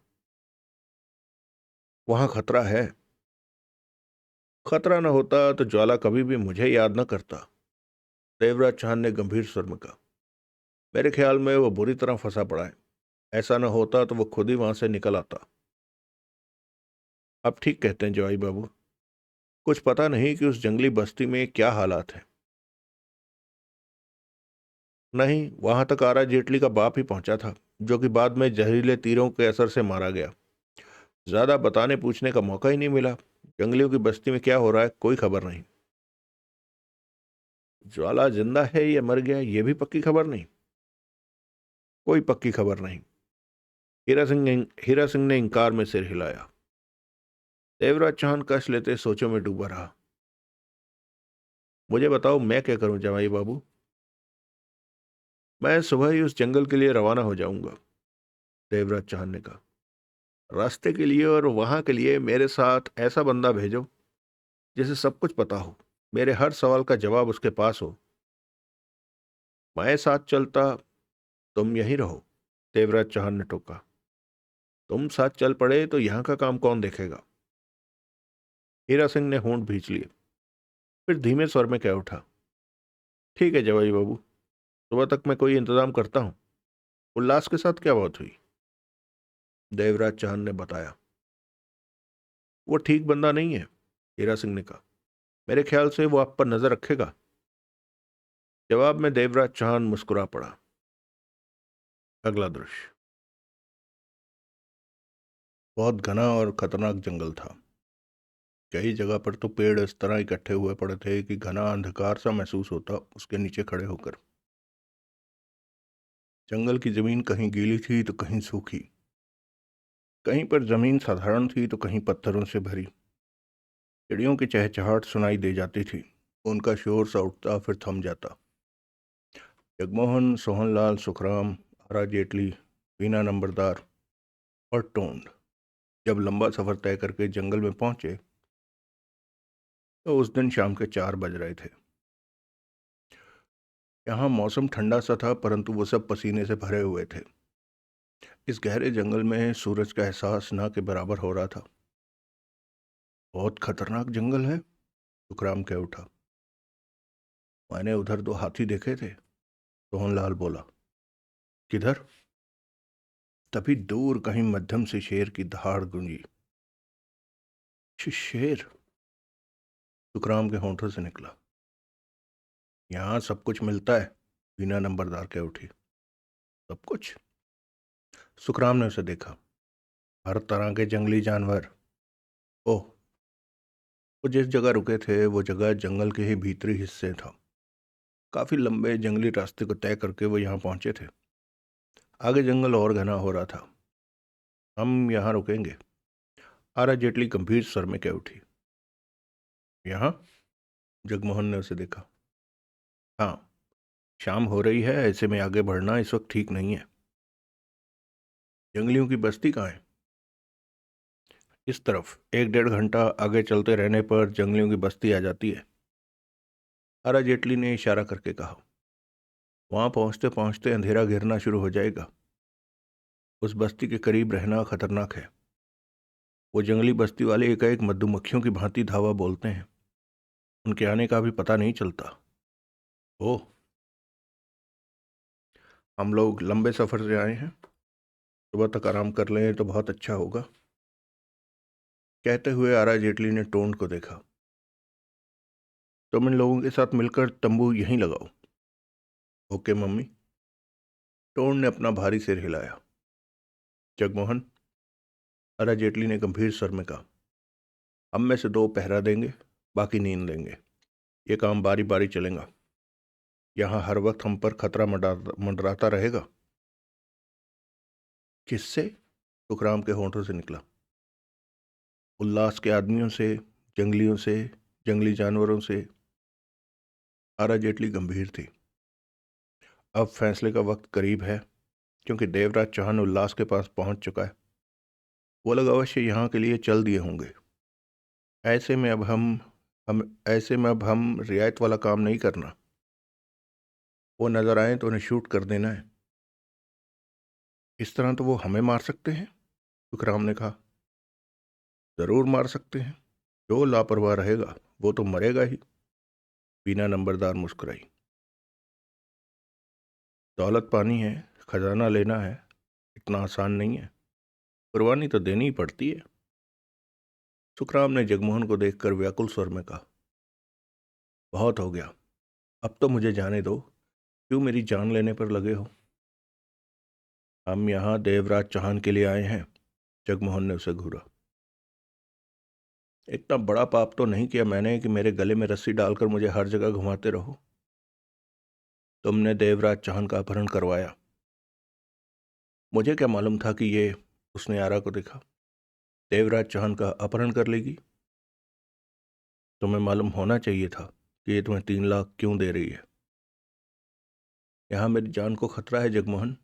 वहां खतरा है। खतरा न होता तो ज्वाला कभी भी मुझे याद न करता। देवराज चौहान ने गंभीर स्वर में कहा। मेरे ख्याल में वो बुरी तरह फंसा पड़ा है। ऐसा न होता तो वो खुद ही वहां से निकल आता। आप ठीक कहते हैं जवाई बाबू। कुछ पता नहीं कि उस जंगली बस्ती में क्या हालात है। नहीं, वहां तक आरा जेटली का बाप ही पहुंचा था, जो कि बाद में जहरीले तीरों के असर से मारा गया। ज्यादा बताने पूछने का मौका ही नहीं मिला। जंगलियों की बस्ती में क्या हो रहा है कोई खबर नहीं। ज्वाला जिंदा है या मर गया ये भी पक्की खबर नहीं। कोई पक्की खबर नहीं। हीरा सिंह ने इंकार में सिर हिलाया। देवराज चौहान कश लेते सोचों में डूबा रहा। मुझे बताओ मैं क्या करूं जवाई बाबू? मैं सुबह ही उस जंगल के लिए रवाना हो जाऊंगा। देवराज चौहान ने कहा। रास्ते के लिए और वहां के लिए मेरे साथ ऐसा बंदा भेजो जिसे सब कुछ पता हो, मेरे हर सवाल का जवाब उसके पास हो। मैं साथ चलता, तुम यहीं रहो। देवराज चौहान ने टोका। तुम साथ चल पड़े तो यहां का काम कौन देखेगा? हीरा सिंह ने होंठ भींच लिए। फिर धीमे स्वर में कह उठा, ठीक है जवाई बाबू, सुबह तक मैं कोई इंतजाम करता हूँ। उल्लास के साथ क्या बात हुई? देवराज चांद ने बताया। वो ठीक बंदा नहीं है, हीरा सिंह ने कहा। मेरे ख्याल से वो आप पर नजर रखेगा। जवाब में देवराज चांद मुस्कुरा पड़ा। अगला दृश्य। बहुत घना और खतरनाक जंगल था। कई जगह पर तो पेड़ इस तरह इकट्ठे हुए पड़े थे कि घना अंधकार सा महसूस होता उसके नीचे खड़े होकर। जंगल की जमीन कहीं गीली थी तो कहीं सूखी। कहीं पर जमीन साधारण थी तो कहीं पत्थरों से भरी। चिड़ियों की चहचहाहट सुनाई दे जाती थी। उनका शोर सा उठता फिर थम जाता। जगमोहन, सोहनलाल, सुखराम, आरा जेटली, वीना नंबरदार और टोंड जब लंबा सफर तय करके जंगल में पहुंचे तो उस दिन शाम के 4 बज रहे थे। यहाँ मौसम ठंडा सा था परंतु वो सब पसीने से भरे हुए थे। इस गहरे जंगल में सूरज का एहसास न के बराबर हो रहा था। बहुत खतरनाक जंगल है, सुखराम कह उठा। मैंने उधर 2 हाथी देखे थे, सोहनलाल बोला। किधर? तभी दूर कहीं मध्यम से शेर की दहाड़ गूंजी। शेर? सुखराम के होंठों से निकला। यहाँ सब कुछ मिलता है, बिना नंबरदार कह उठी। सब कुछ? सुखराम ने उसे देखा। हर तरह के जंगली जानवर। ओह, वो जिस जगह रुके थे वो जगह जंगल के ही भीतरी हिस्से था। काफी लंबे जंगली रास्ते को तय करके वो यहाँ पहुंचे थे। आगे जंगल और घना हो रहा था। हम यहाँ रुकेंगे, आरा जेटली गंभीर स्वर में कह उठी। यहाँ? जगमोहन ने उसे देखा। हाँ, शाम हो रही है, ऐसे में आगे बढ़ना इस वक्त ठीक नहीं है। जंगलियों की बस्ती कहाँ है? इस तरफ 1-1.5 घंटा आगे चलते रहने पर जंगलियों की बस्ती आ जाती है, आरा जेटली ने इशारा करके कहा। वहां पहुंचते पहुंचते अंधेरा घिरना शुरू हो जाएगा। उस बस्ती के करीब रहना खतरनाक है। वो जंगली बस्ती वाले एकाएक मधुमक्खियों की भांति धावा बोलते हैं। उनके आने का भी पता नहीं चलता। ओह, हम लोग लंबे सफर से आए हैं, सुबह तक आराम कर लें तो बहुत अच्छा होगा। कहते हुए आरा जेटली ने टोंड को देखा। तुम इन लोगों के साथ मिलकर तंबू यहीं लगाओ। Okay mummy. टोंड ने अपना भारी सिर हिलाया। जगमोहन, आरा जेटली ने गंभीर स्वर में कहा, हम में से 2 पहरा देंगे, बाकी नींद लेंगे। ये काम बारी बारी चलेगा। यहाँ हर वक्त हम पर खतरा मंडराता रहेगा। किससे? सुखराम के होंठों से निकला। उल्लास के आदमियों से, जंगलियों से, जंगली जानवरों से। आरा जेटली गंभीर थी। अब फैसले का वक्त करीब है, क्योंकि देवराज चौहान उल्लास के पास पहुंच चुका है। वो लोग अवश्य यहाँ के लिए चल दिए होंगे। ऐसे में अब हम रियायत वाला काम नहीं करना। वो नजर आए तो उन्हें शूट कर देना है। इस तरह तो वो हमें मार सकते हैं, सुखराम ने कहा। जरूर मार सकते हैं। जो लापरवाह रहेगा वो तो मरेगा ही। बीना नंबरदार मुस्कुराई। दौलत पानी है, खजाना लेना है, इतना आसान नहीं है। कुर्बानी तो देनी ही पड़ती है। सुखराम ने जगमोहन को देखकर व्याकुल स्वर में कहा। बहुत हो गया, अब तो मुझे जाने दो। क्यों मेरी जान लेने पर लगे हो? हम यहाँ देवराज चौहान के लिए आए हैं, जगमोहन ने उसे घूरा। इतना बड़ा पाप तो नहीं किया मैंने कि मेरे गले में रस्सी डालकर मुझे हर जगह घुमाते रहो। तुमने देवराज चौहान का अपहरण करवाया। मुझे क्या मालूम था कि ये, उसने आरा को देखा, देवराज चौहान का अपहरण कर लेगी। तुम्हें मालूम होना चाहिए था कि ये तुम्हें 3 लाख क्यों दे रही है। यहाँ मेरी जान को खतरा है जगमोहन।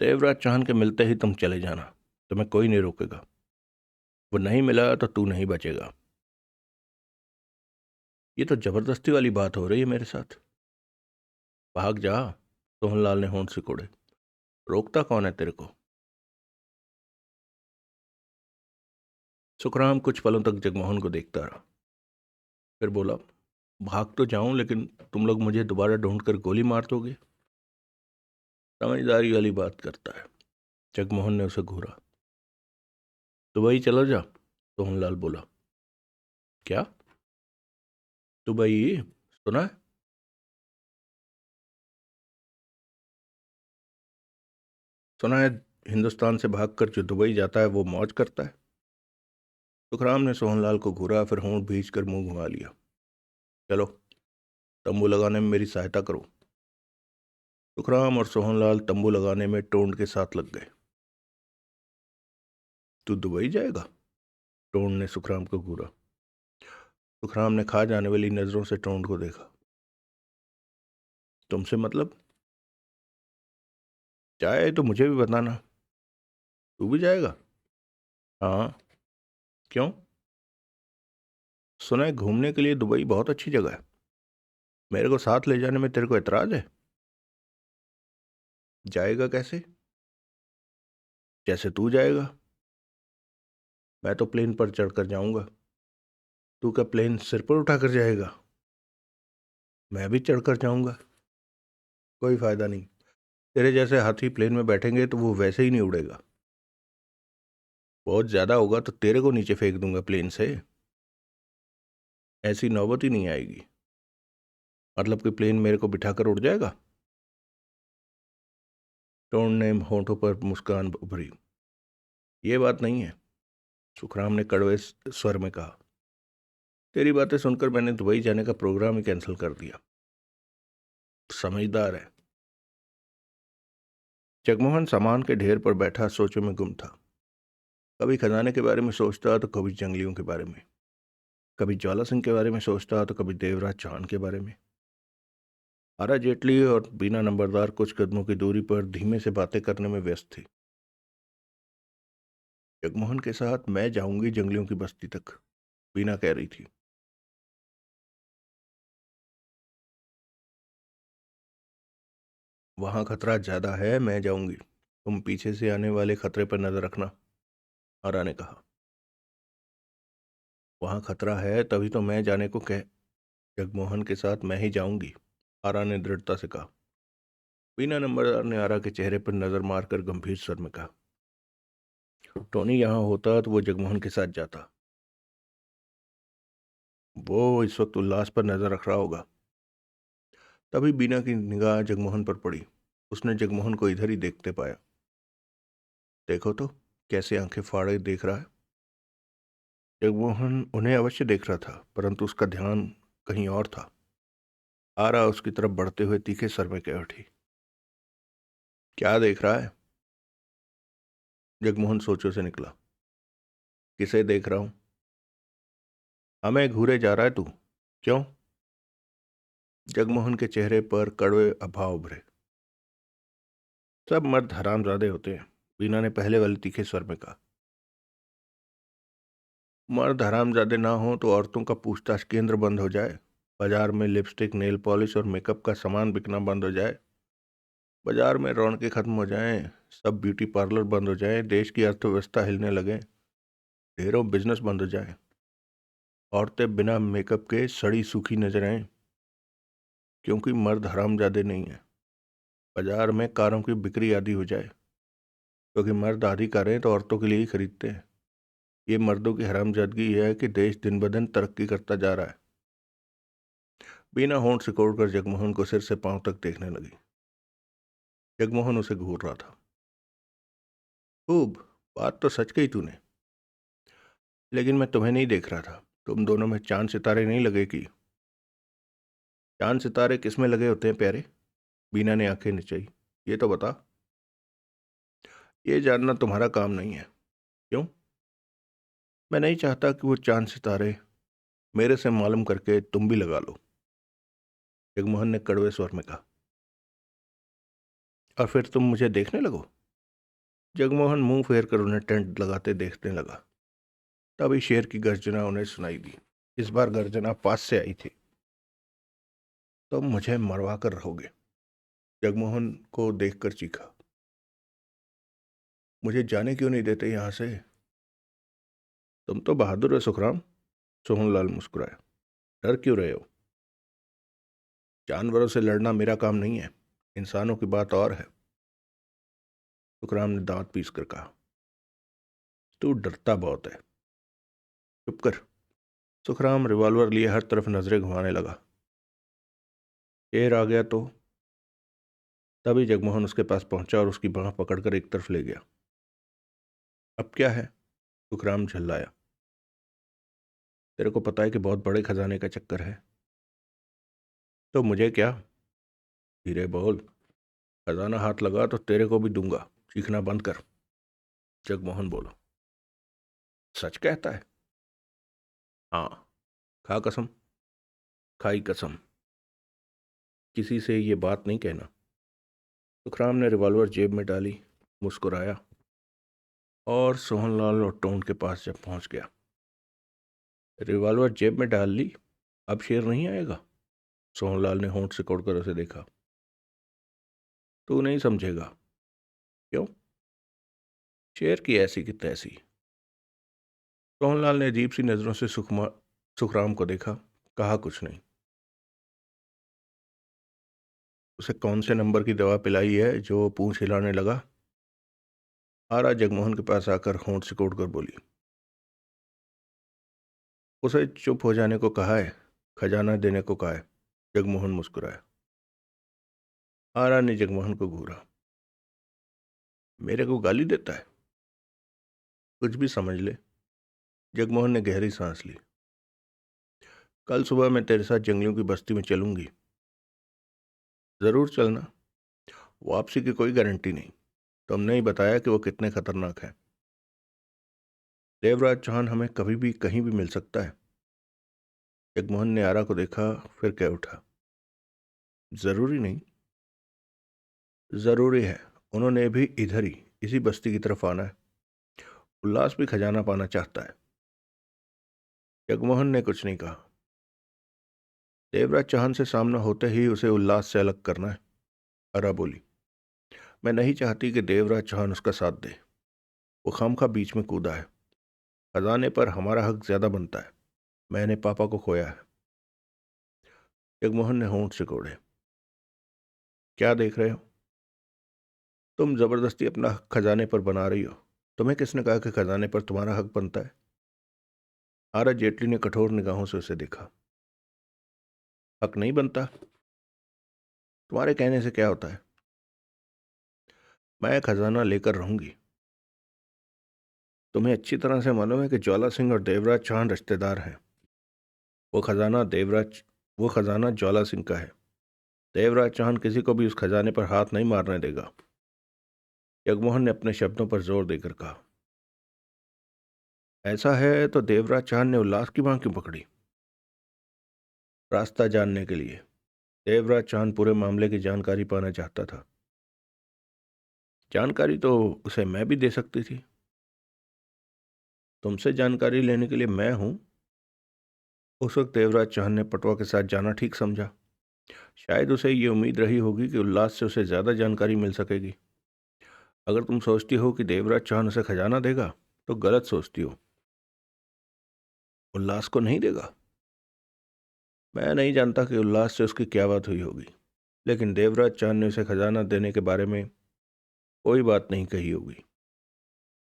देवराज चौहान के मिलते ही तुम चले जाना, तुम्हें कोई नहीं रोकेगा। वो नहीं मिला तो तू नहीं बचेगा। ये तो जबरदस्ती वाली बात हो रही है मेरे साथ। भाग जा, सोहनलाल ने होंठ सिकोड़े। रोकता कौन है तेरे को? सुखराम कुछ पलों तक जगमोहन को देखता रहा, फिर बोला, भाग तो जाऊं, लेकिन तुम लोग मुझे दोबारा ढूंढकर गोली मार दोगे। समझदारी वाली बात करता है। जगमोहन ने उसे घूरा। दुबई चला जा, सोहनलाल बोला। क्या? दुबई? सुना है? सुना है हिंदुस्तान से भागकर जो दुबई जाता है वो मौज करता है। सुखराम ने सोहनलाल को घूरा, फिर होंठ भींच कर मुंह घुमा लिया। चलो, तंबू लगाने में मेरी सहायता करो। सुखराम और सोहनलाल तंबू लगाने में टोंड के साथ लग गए। तू दुबई जाएगा? टोंड ने सुखराम को घूरा। सुखराम ने खा जाने वाली नजरों से टोंड को देखा। तुमसे मतलब? चाहे तो मुझे भी बताना। तू भी जाएगा? हाँ। क्यों? सुना है घूमने के लिए दुबई बहुत अच्छी जगह है। मेरे को साथ ले जाने में तेरे को एतराज है? जाएगा कैसे? जैसे तू जाएगा। मैं तो प्लेन पर चढ़कर जाऊंगा। तू क्या प्लेन सिर पर उठाकर जाएगा? मैं भी चढ़कर जाऊंगा। कोई फायदा नहीं। तेरे जैसे हाथी प्लेन में बैठेंगे तो वो वैसे ही नहीं उड़ेगा। बहुत ज्यादा होगा तो तेरे को नीचे फेंक दूंगा प्लेन से। ऐसी नौबत ही नहीं आएगी। मतलब कि प्लेन मेरे को बिठाकर उड़ जाएगा? टोन ने होठों पर मुस्कान उभरी। ये बात नहीं है, सुखराम ने कड़वे स्वर में कहा। तेरी बातें सुनकर मैंने दुबई जाने का प्रोग्राम ही कैंसिल कर दिया। समझदार है। जगमोहन सामान के ढेर पर बैठा सोचों में गुम था। कभी खजाने के बारे में सोचता तो कभी जंगलियों के बारे में, कभी ज्वाला सिंह के बारे में सोचता तो कभी देवराज चौहान के बारे में। आरा जेटली और बीना नंबरदार कुछ कदमों की दूरी पर धीमे से बातें करने में व्यस्त थी। जगमोहन के साथ मैं जाऊंगी जंगलियों की बस्ती तक, बीना कह रही थी। वहां खतरा ज्यादा है, मैं जाऊंगी। तुम पीछे से आने वाले खतरे पर नजर रखना, आरा ने कहा। वहां खतरा है तभी तो मैं जाने को कह। जगमोहन के साथ मैं ही जाऊंगी, आरा ने दृढ़ता से कहा। बीना नंबरदार ने आरा के चेहरे पर नजर मारकर गंभीर स्वर में कहा। टोनी यहाँ होता तो वो जगमोहन के साथ जाता। वो इस वक्त उल्लास पर नजर रख रहा होगा। तभी बीना की निगाह जगमोहन पर पड़ी। उसने जगमोहन को इधर ही देखते पाया। देखो तो, कैसे आंखें फाड़े देख रहा है। जगमोहन उन्हें अवश्य देख रहा था, परंतु उसका ध्यान कहीं और था। आरा उसकी तरफ बढ़ते हुए तीखे स्वर में कह उठी। क्या देख रहा है? जगमोहन सोचों से निकला। किसे देख रहा हूं? हमें घूरे जा रहा है तू। क्यों? जगमोहन के चेहरे पर कड़वे अभाव उभरे। सब मर्द हरामजादे होते हैं, बीना ने पहले वाले तीखे स्वर में कहा। मर्द हरामजादे ना हो तो औरतों का पूछताछ केंद्र बंद हो जाए। बाजार में लिपस्टिक, नेल पॉलिश और मेकअप का सामान बिकना बंद हो जाए। बाजार में रौनकें खत्म हो जाएं। सब ब्यूटी पार्लर बंद हो जाए। देश की अर्थव्यवस्था हिलने लगे। ढेरों बिजनेस बंद हो जाए। औरतें बिना मेकअप के सड़ी सूखी नजर आएं, क्योंकि मर्द हरामजादे नहीं है। बाजार में कारों की बिक्री आदि हो जाए, क्योंकि मर्द आधी कारें तो औरतों के लिए ही खरीदते हैं। ये मर्दों की हरामजादगी है कि देश दिन ब दिन तरक्की करता जा रहा है। बिना होंठ सिकोड़कर जगमोहन को सिर से पांव तक देखने लगी। जगमोहन उसे घूर रहा था। खूब, बात तो सच कही तूने। लेकिन मैं तुम्हें नहीं देख रहा था। तुम दोनों में चांद सितारे नहीं लगे कि? चांद सितारे किसमें लगे होते हैं प्यारे? बीना ने आंखें निचाई। ये तो बता। ये जानना तुम्हारा काम नहीं है। क्यों? मैं नहीं चाहता कि वो चांद सितारे मेरे से मालूम करके तुम भी लगा लो, जगमोहन ने कड़वे स्वर में कहा। और फिर तुम मुझे देखने लगो। जगमोहन मुंह फेर कर उन्हें टेंट लगाते देखने लगा। तभी शेर की गर्जना उन्हें सुनाई दी। इस बार गर्जना पास से आई थी। तुम मुझे मरवा कर रहोगे, जगमोहन को देखकर चीखा। मुझे जाने क्यों नहीं देते यहां से? तुम तो बहादुर हो सुखराम, सोहनलाल मुस्कुराया। डर क्यों रहे हो? जानवरों से लड़ना मेरा काम नहीं है, इंसानों की बात और है। सुखराम ने दांत पीस कर कहा। तू डरता बहुत है, चुप कर। सुखराम रिवॉल्वर लिए हर तरफ नजरें घुमाने लगा। शेर आ गया तो? तभी जगमोहन उसके पास पहुंचा और उसकी बांह पकड़कर एक तरफ ले गया। अब क्या है? सुखराम झल्लाया। तेरे को पता है कि बहुत बड़े खजाने का चक्कर है। तो मुझे क्या? धीरे बोल। खजाना हाथ लगा तो तेरे को भी दूंगा। चीखना बंद कर। जगमोहन बोला। सच कहता है? हाँ। खा कसम। खाई कसम। किसी से ये बात नहीं कहना। सुखराम ने रिवॉल्वर जेब में डाली, मुस्कुराया और सोहनलाल और टोन के पास जब पहुंच गया। रिवॉल्वर जेब में डाल ली, अब शेर नहीं आएगा? सोहनलाल ने होंठ से कोड़कर उसे देखा। तू नहीं समझेगा। क्यों? शेर की ऐसी की तैसी। सोहनलाल ने अजीब सी नजरों से सुखराम को देखा, कहा कुछ नहीं। उसे कौन से नंबर की दवा पिलाई है जो पूंछ हिलाने लगा? आरा जगमोहन के पास आकर होंठ सिकोड़ कर बोली। उसे चुप हो जाने को कहा है, खजाना देने को कहा है। जगमोहन मुस्कुराया। आरा ने जगमोहन को घूरा। मेरे को गाली देता है? कुछ भी समझ ले। जगमोहन ने गहरी सांस ली। कल सुबह मैं तेरे साथ जंगलियों की बस्ती में चलूंगी। जरूर चलना। वापसी की कोई गारंटी नहीं। तुमने ही बताया कि वो कितने खतरनाक हैं। देवराज चौहान हमें कभी भी कहीं भी मिल सकता है। जगमोहन ने आरा को देखा, फिर कह उठा। जरूरी नहीं। जरूरी है। उन्होंने भी इधर ही, इसी बस्ती की तरफ आना है। उल्लास भी खजाना पाना चाहता है। जगमोहन ने कुछ नहीं कहा। देवराज चौहान से सामना होते ही उसे उल्लास से अलग करना है। आरा बोली। मैं नहीं चाहती कि देवराज चौहान उसका साथ दे। वो खामखा बीच में कूदा है। खजाने पर हमारा हक ज्यादा बनता है। मैंने पापा को खोया है। जगमोहन ने होंठ सिकोड़े। क्या देख रहे हो? तुम जबरदस्ती अपना हक खजाने पर बना रही हो। तुम्हें किसने कहा कि खजाने पर तुम्हारा हक बनता है? आरा जेटली ने कठोर निगाहों से उसे देखा। हक नहीं बनता? तुम्हारे कहने से क्या होता है? मैं खजाना लेकर रहूंगी। तुम्हें अच्छी तरह से मालूम है कि ज्वाला सिंह और देवराज चौहान रिश्तेदार हैं। वो खजाना देवराज वो खजाना ज्वाला सिंह का है। देवराज चौहान किसी को भी उस खजाने पर हाथ नहीं मारने देगा। जगमोहन ने अपने शब्दों पर जोर देकर कहा। ऐसा है तो देवराज चौहान ने उल्लास की बांह क्यों पकड़ी? रास्ता जानने के लिए। देवराज चौहान पूरे मामले की जानकारी पाना चाहता था। जानकारी तो उसे मैं भी दे सकती थी। तुमसे जानकारी लेने के लिए मैं हूं? उस वक्त देवराज चौहान ने पटवा के साथ जाना ठीक समझा। शायद उसे ये उम्मीद रही होगी कि उल्लास से उसे ज्यादा जानकारी मिल सकेगी। अगर तुम सोचती हो कि देवराज चौहान उसे खजाना देगा तो गलत सोचती हो। उल्लास को नहीं देगा? मैं नहीं जानता कि उल्लास से उसकी क्या बात हुई होगी, लेकिन देवराज चौहान ने उसे खजाना देने के बारे में कोई बात नहीं कही होगी।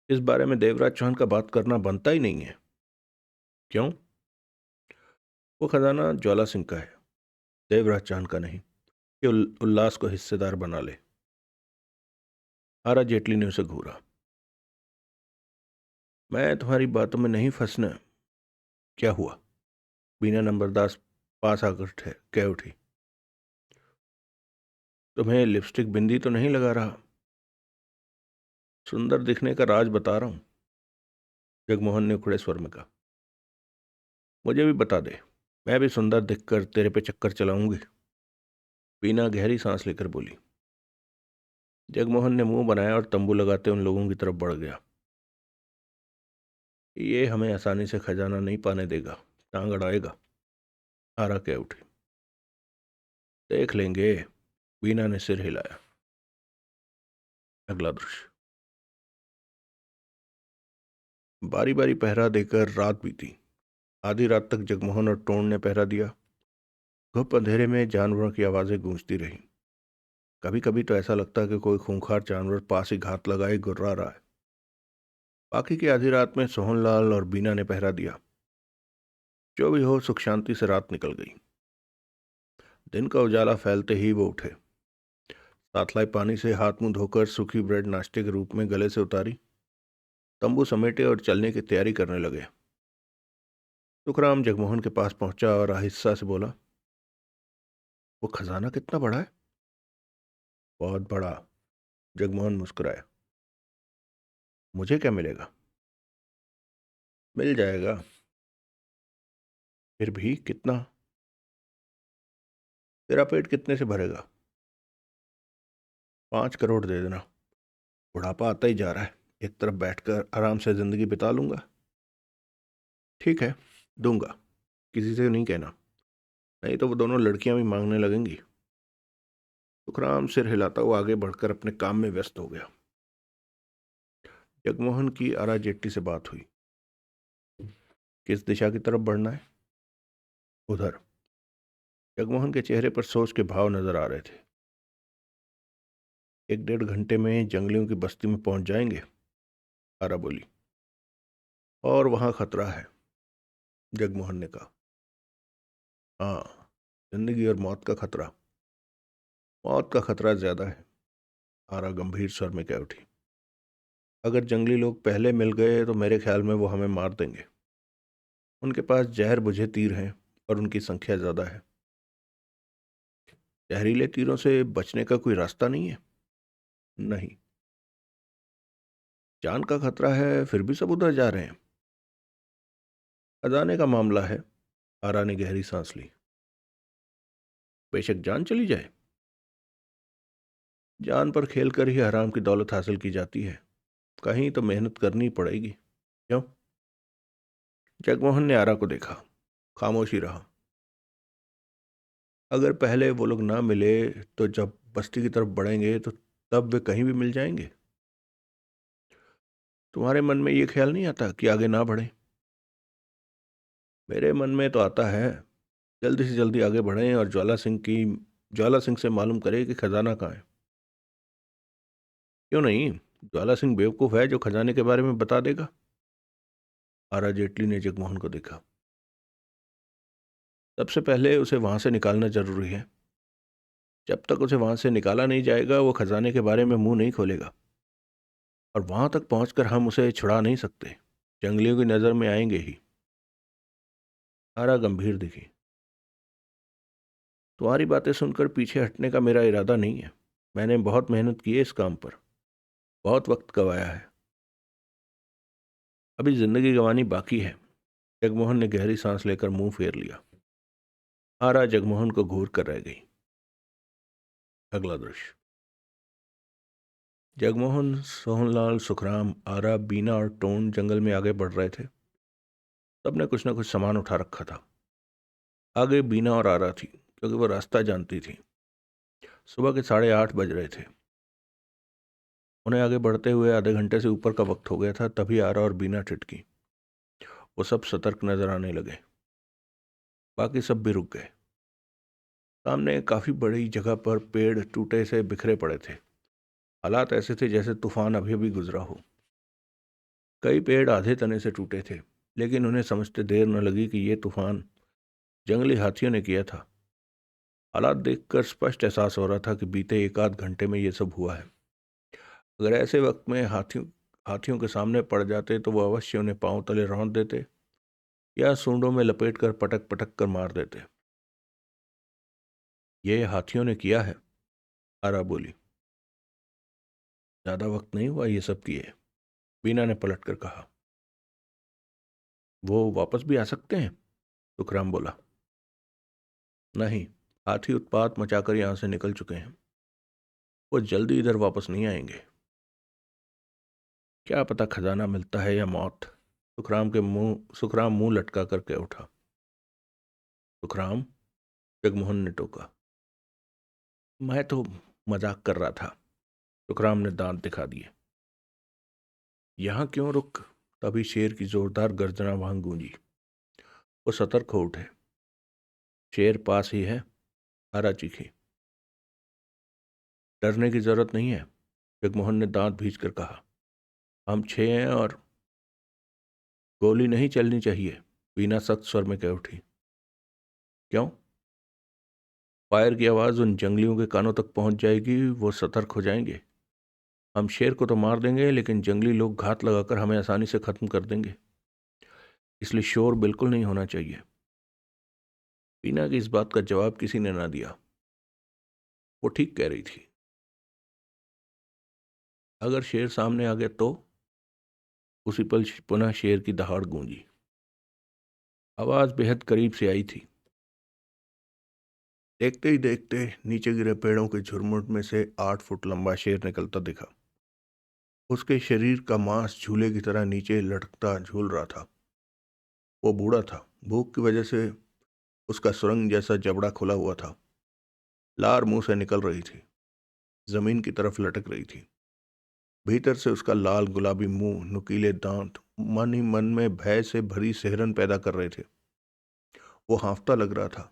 इस बारे में देवराज चौहान का बात करना बनता ही नहीं है। क्यों? वो खजाना ज्वाला सिंह का है, देवराज चौहान का नहीं। कि उल्लास को हिस्सेदार बना ले। आरा जेटली ने उसे घूरा। मैं तुम्हारी बातों में नहीं फंसना। क्या हुआ? बीना नंबरदार पास आकर कह उठी। तुम्हें लिपस्टिक बिंदी तो नहीं लगा रहा? सुंदर दिखने का राज बता रहा हूं। जगमोहन ने उखड़े स्वर में कहा। मुझे भी बता दे, मैं भी सुंदर दिखकर तेरे पे चक्कर चलाऊंगी। बीना गहरी सांस लेकर बोली। जगमोहन ने मुंह बनाया और तंबू लगाते उन लोगों की तरफ बढ़ गया। ये हमें आसानी से खजाना नहीं पाने देगा, टांग अड़ाएगा। आरा कह उठी। देख लेंगे। बीना ने सिर हिलाया। अगला दृश्य। बारी बारी पहरा देकर रात बीती। आधी रात तक जगमोहन और टोन ने पहरा दिया। घुप अंधेरे में जानवरों की आवाज़ें गूंजती रहीं। कभी कभी तो ऐसा लगता कि कोई खूंखार जानवर पास ही घात लगाए गुर्रा रहा है। बाकी की आधी रात में सोहनलाल और बीना ने पहरा दिया। जो भी हो, सुख शांति से रात निकल गई। दिन का उजाला फैलते ही वो उठे। सातलाई पानी से हाथ मुंह धोकर सूखी ब्रेड नाश्ते के रूप में गले से उतारी, तंबू समेटे और चलने की तैयारी करने लगे। सुखराम जगमोहन के पास पहुंचा और आहिस्ता से बोला, वो खजाना कितना बड़ा है? बहुत बड़ा। जगमोहन मुस्कुराया। मुझे क्या मिलेगा? मिल जाएगा। फिर भी कितना? तेरा पेट कितने से भरेगा? 5 करोड़ दे देना। बुढ़ापा आता ही जा रहा है, एक तरफ बैठकर आराम से जिंदगी बिता लूंगा। ठीक है, दूंगा। किसी से नहीं कहना, नहीं तो वो दोनों लड़कियां भी मांगने लगेंगी। सुखराम सिर हिलाता हुआ आगे बढ़कर अपने काम में व्यस्त हो गया। जगमोहन की आरा जेटली से बात हुई। किस दिशा की तरफ बढ़ना है? उधर। जगमोहन के चेहरे पर सोच के भाव नजर आ रहे थे। 1 डेढ़ घंटे में जंगलियों की बस्ती में पहुंच जाएंगे, आरा बोली। और वहां खतरा है, जगमोहन ने कहा। हाँ, जिंदगी और मौत का खतरा। मौत का खतरा ज्यादा है, आरा गंभीर स्वर में कह उठी। अगर जंगली लोग पहले मिल गए तो मेरे ख्याल में वो हमें मार देंगे। उनके पास जहर बुझे तीर हैं और उनकी संख्या ज्यादा है। जहरीले तीरों से बचने का कोई रास्ता नहीं है? नहीं। जान का खतरा है, फिर भी सब उधर जा रहे हैं। खजाने का मामला है, आरा ने गहरी सांस ली। बेशक जान चली जाए। जान पर खेलकर ही हराम की दौलत हासिल की जाती है, कहीं तो मेहनत करनी पड़ेगी। क्यों? जगमोहन ने आरा को देखा, खामोशी रहा। अगर पहले वो लोग ना मिले तो जब बस्ती की तरफ बढ़ेंगे तो तब वे कहीं भी मिल जाएंगे। तुम्हारे मन में ये ख्याल नहीं आता कि आगे ना बढ़े? मेरे मन में तो आता है। जल्दी से जल्दी आगे बढ़ें और ज्वाला सिंह से मालूम करें कि खजाना कहाँ है। क्यों नहीं? ज्वाला सिंह बेवकूफ है जो खजाने के बारे में बता देगा। आरा जेटली ने जगमोहन को देखा। सबसे पहले उसे वहां से निकालना जरूरी है। जब तक उसे वहां से निकाला नहीं जाएगा वो खजाने के बारे में मुंह नहीं खोलेगा। और वहां तक पहुंचकर हम उसे छुड़ा नहीं सकते। जंगलियों की नजर में आएंगे ही। आरा गंभीर दिखी। तुम्हारी बातें सुनकर पीछे हटने का मेरा इरादा नहीं है। मैंने बहुत मेहनत की है इस काम पर, बहुत वक्त गवाया है। अभी जिंदगी गंवानी बाकी है। जगमोहन ने गहरी सांस लेकर मुंह फेर लिया। आरा जगमोहन को घूर कर रह गई। अगला दृश्य। जगमोहन, सोहनलाल, सुखराम, आरा, बीना और टोन जंगल में आगे बढ़ रहे थे। सबने कुछ न कुछ सामान उठा रखा था। आगे बीना और आरा थी, क्योंकि वो रास्ता जानती थी। सुबह के 8:30 बज रहे थे। उन्हें आगे बढ़ते हुए आधे घंटे से ऊपर का वक्त हो गया था। तभी आरा और बीना टिटकी। वो सब सतर्क नजर आने लगे। बाकी सब भी रुक गए। सामने काफी बड़ी जगह पर पेड़ टूटे से बिखरे पड़े थे। हालात ऐसे थे जैसे तूफान अभी अभी गुजरा हो। कई पेड़ आधे तने से टूटे थे, लेकिन उन्हें समझते देर न लगी कि ये तूफान जंगली हाथियों ने किया था। हालात देखकर स्पष्ट एहसास हो रहा था कि बीते 1 आध घंटे में ये सब हुआ है। अगर ऐसे वक्त में हाथियों हाथियों के सामने पड़ जाते तो वो अवश्य उन्हें पांव तले रौंद देते या सूंडों में लपेट कर पटक पटक कर मार देते। ये हाथियों ने किया है, आरा बोली। ज्यादा वक्त नहीं हुआ ये सब किए, बीना ने पलट कर कहा। वो वापस भी आ सकते हैं, सुखराम बोला। नहीं, हाथी उत्पात मचाकर यहां से निकल चुके हैं। वो जल्दी इधर वापस नहीं आएंगे। क्या पता खजाना मिलता है या मौत। सुखराम मुंह लटका करके उठा। सुखराम, जगमोहन ने टोका। मैं तो मजाक कर रहा था, सुखराम ने दांत दिखा दिए। यहां क्यों रुक? तभी शेर की जोरदार गर्जना वहां गूंजी। वो सतर्क हो उठे। शेर पास ही है, आरा चीखी। डरने की जरूरत नहीं है, जगमोहन ने दांत भींचकर कहा। हम 6 हैं और गोली नहीं चलनी चाहिए, बीना सख्त स्वर में कह उठी। क्यों? फायर की आवाज़ उन जंगलियों के कानों तक पहुंच जाएगी, वो सतर्क हो जाएंगे। हम शेर को तो मार देंगे, लेकिन जंगली लोग घात लगाकर हमें आसानी से खत्म कर देंगे, इसलिए शोर बिल्कुल नहीं होना चाहिए। बीना की इस बात का जवाब किसी ने ना दिया। वो ठीक कह रही थी। अगर शेर सामने आ गया तो? उसी पल पुनः शेर की दहाड़ गूंजी। आवाज बेहद करीब से आई थी। देखते ही देखते नीचे गिरे पेड़ों के झुरमुट में से 8 फुट लंबा शेर निकलता दिखा। उसके शरीर का मांस झूले की तरह नीचे लटकता झूल रहा था। वो बूढ़ा था, भूख की वजह से उसका सुरंग जैसा जबड़ा खुला हुआ था। लार मुंह से निकल रही थी, जमीन की तरफ लटक रही थी। भीतर से उसका लाल गुलाबी मुंह, नुकीले दांत मन ही मन में भय से भरी सिहरन पैदा कर रहे थे। वो हांफता लग रहा था।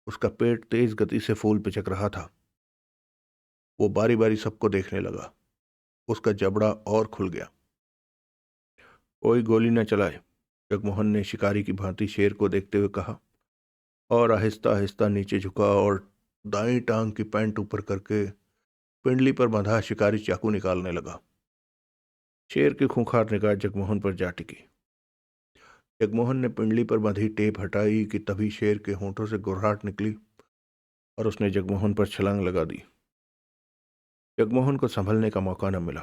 उसका पेट तेज गति से फूल पिचक रहा था। वो बारी बारी सबको देखने लगा। उसका जबड़ा और खुल गया। कोई गोली न चलाए, जगमोहन ने शिकारी की भांति शेर को देखते हुए कहा, और आहिस्ता आहिस्ता नीचे झुका और दाईं टांग की पैंट ऊपर करके पिंडली पर बंधा शिकारी चाकू निकालने लगा। शेर की खूंखार निगाह जगमोहन पर जा टिकी। जगमोहन ने पिंडली पर बंधी टेप हटाई कि तभी शेर के होंठों से गुर्राहट निकली और उसने जगमोहन पर छलांग लगा दी। जगमोहन को संभलने का मौका न मिला।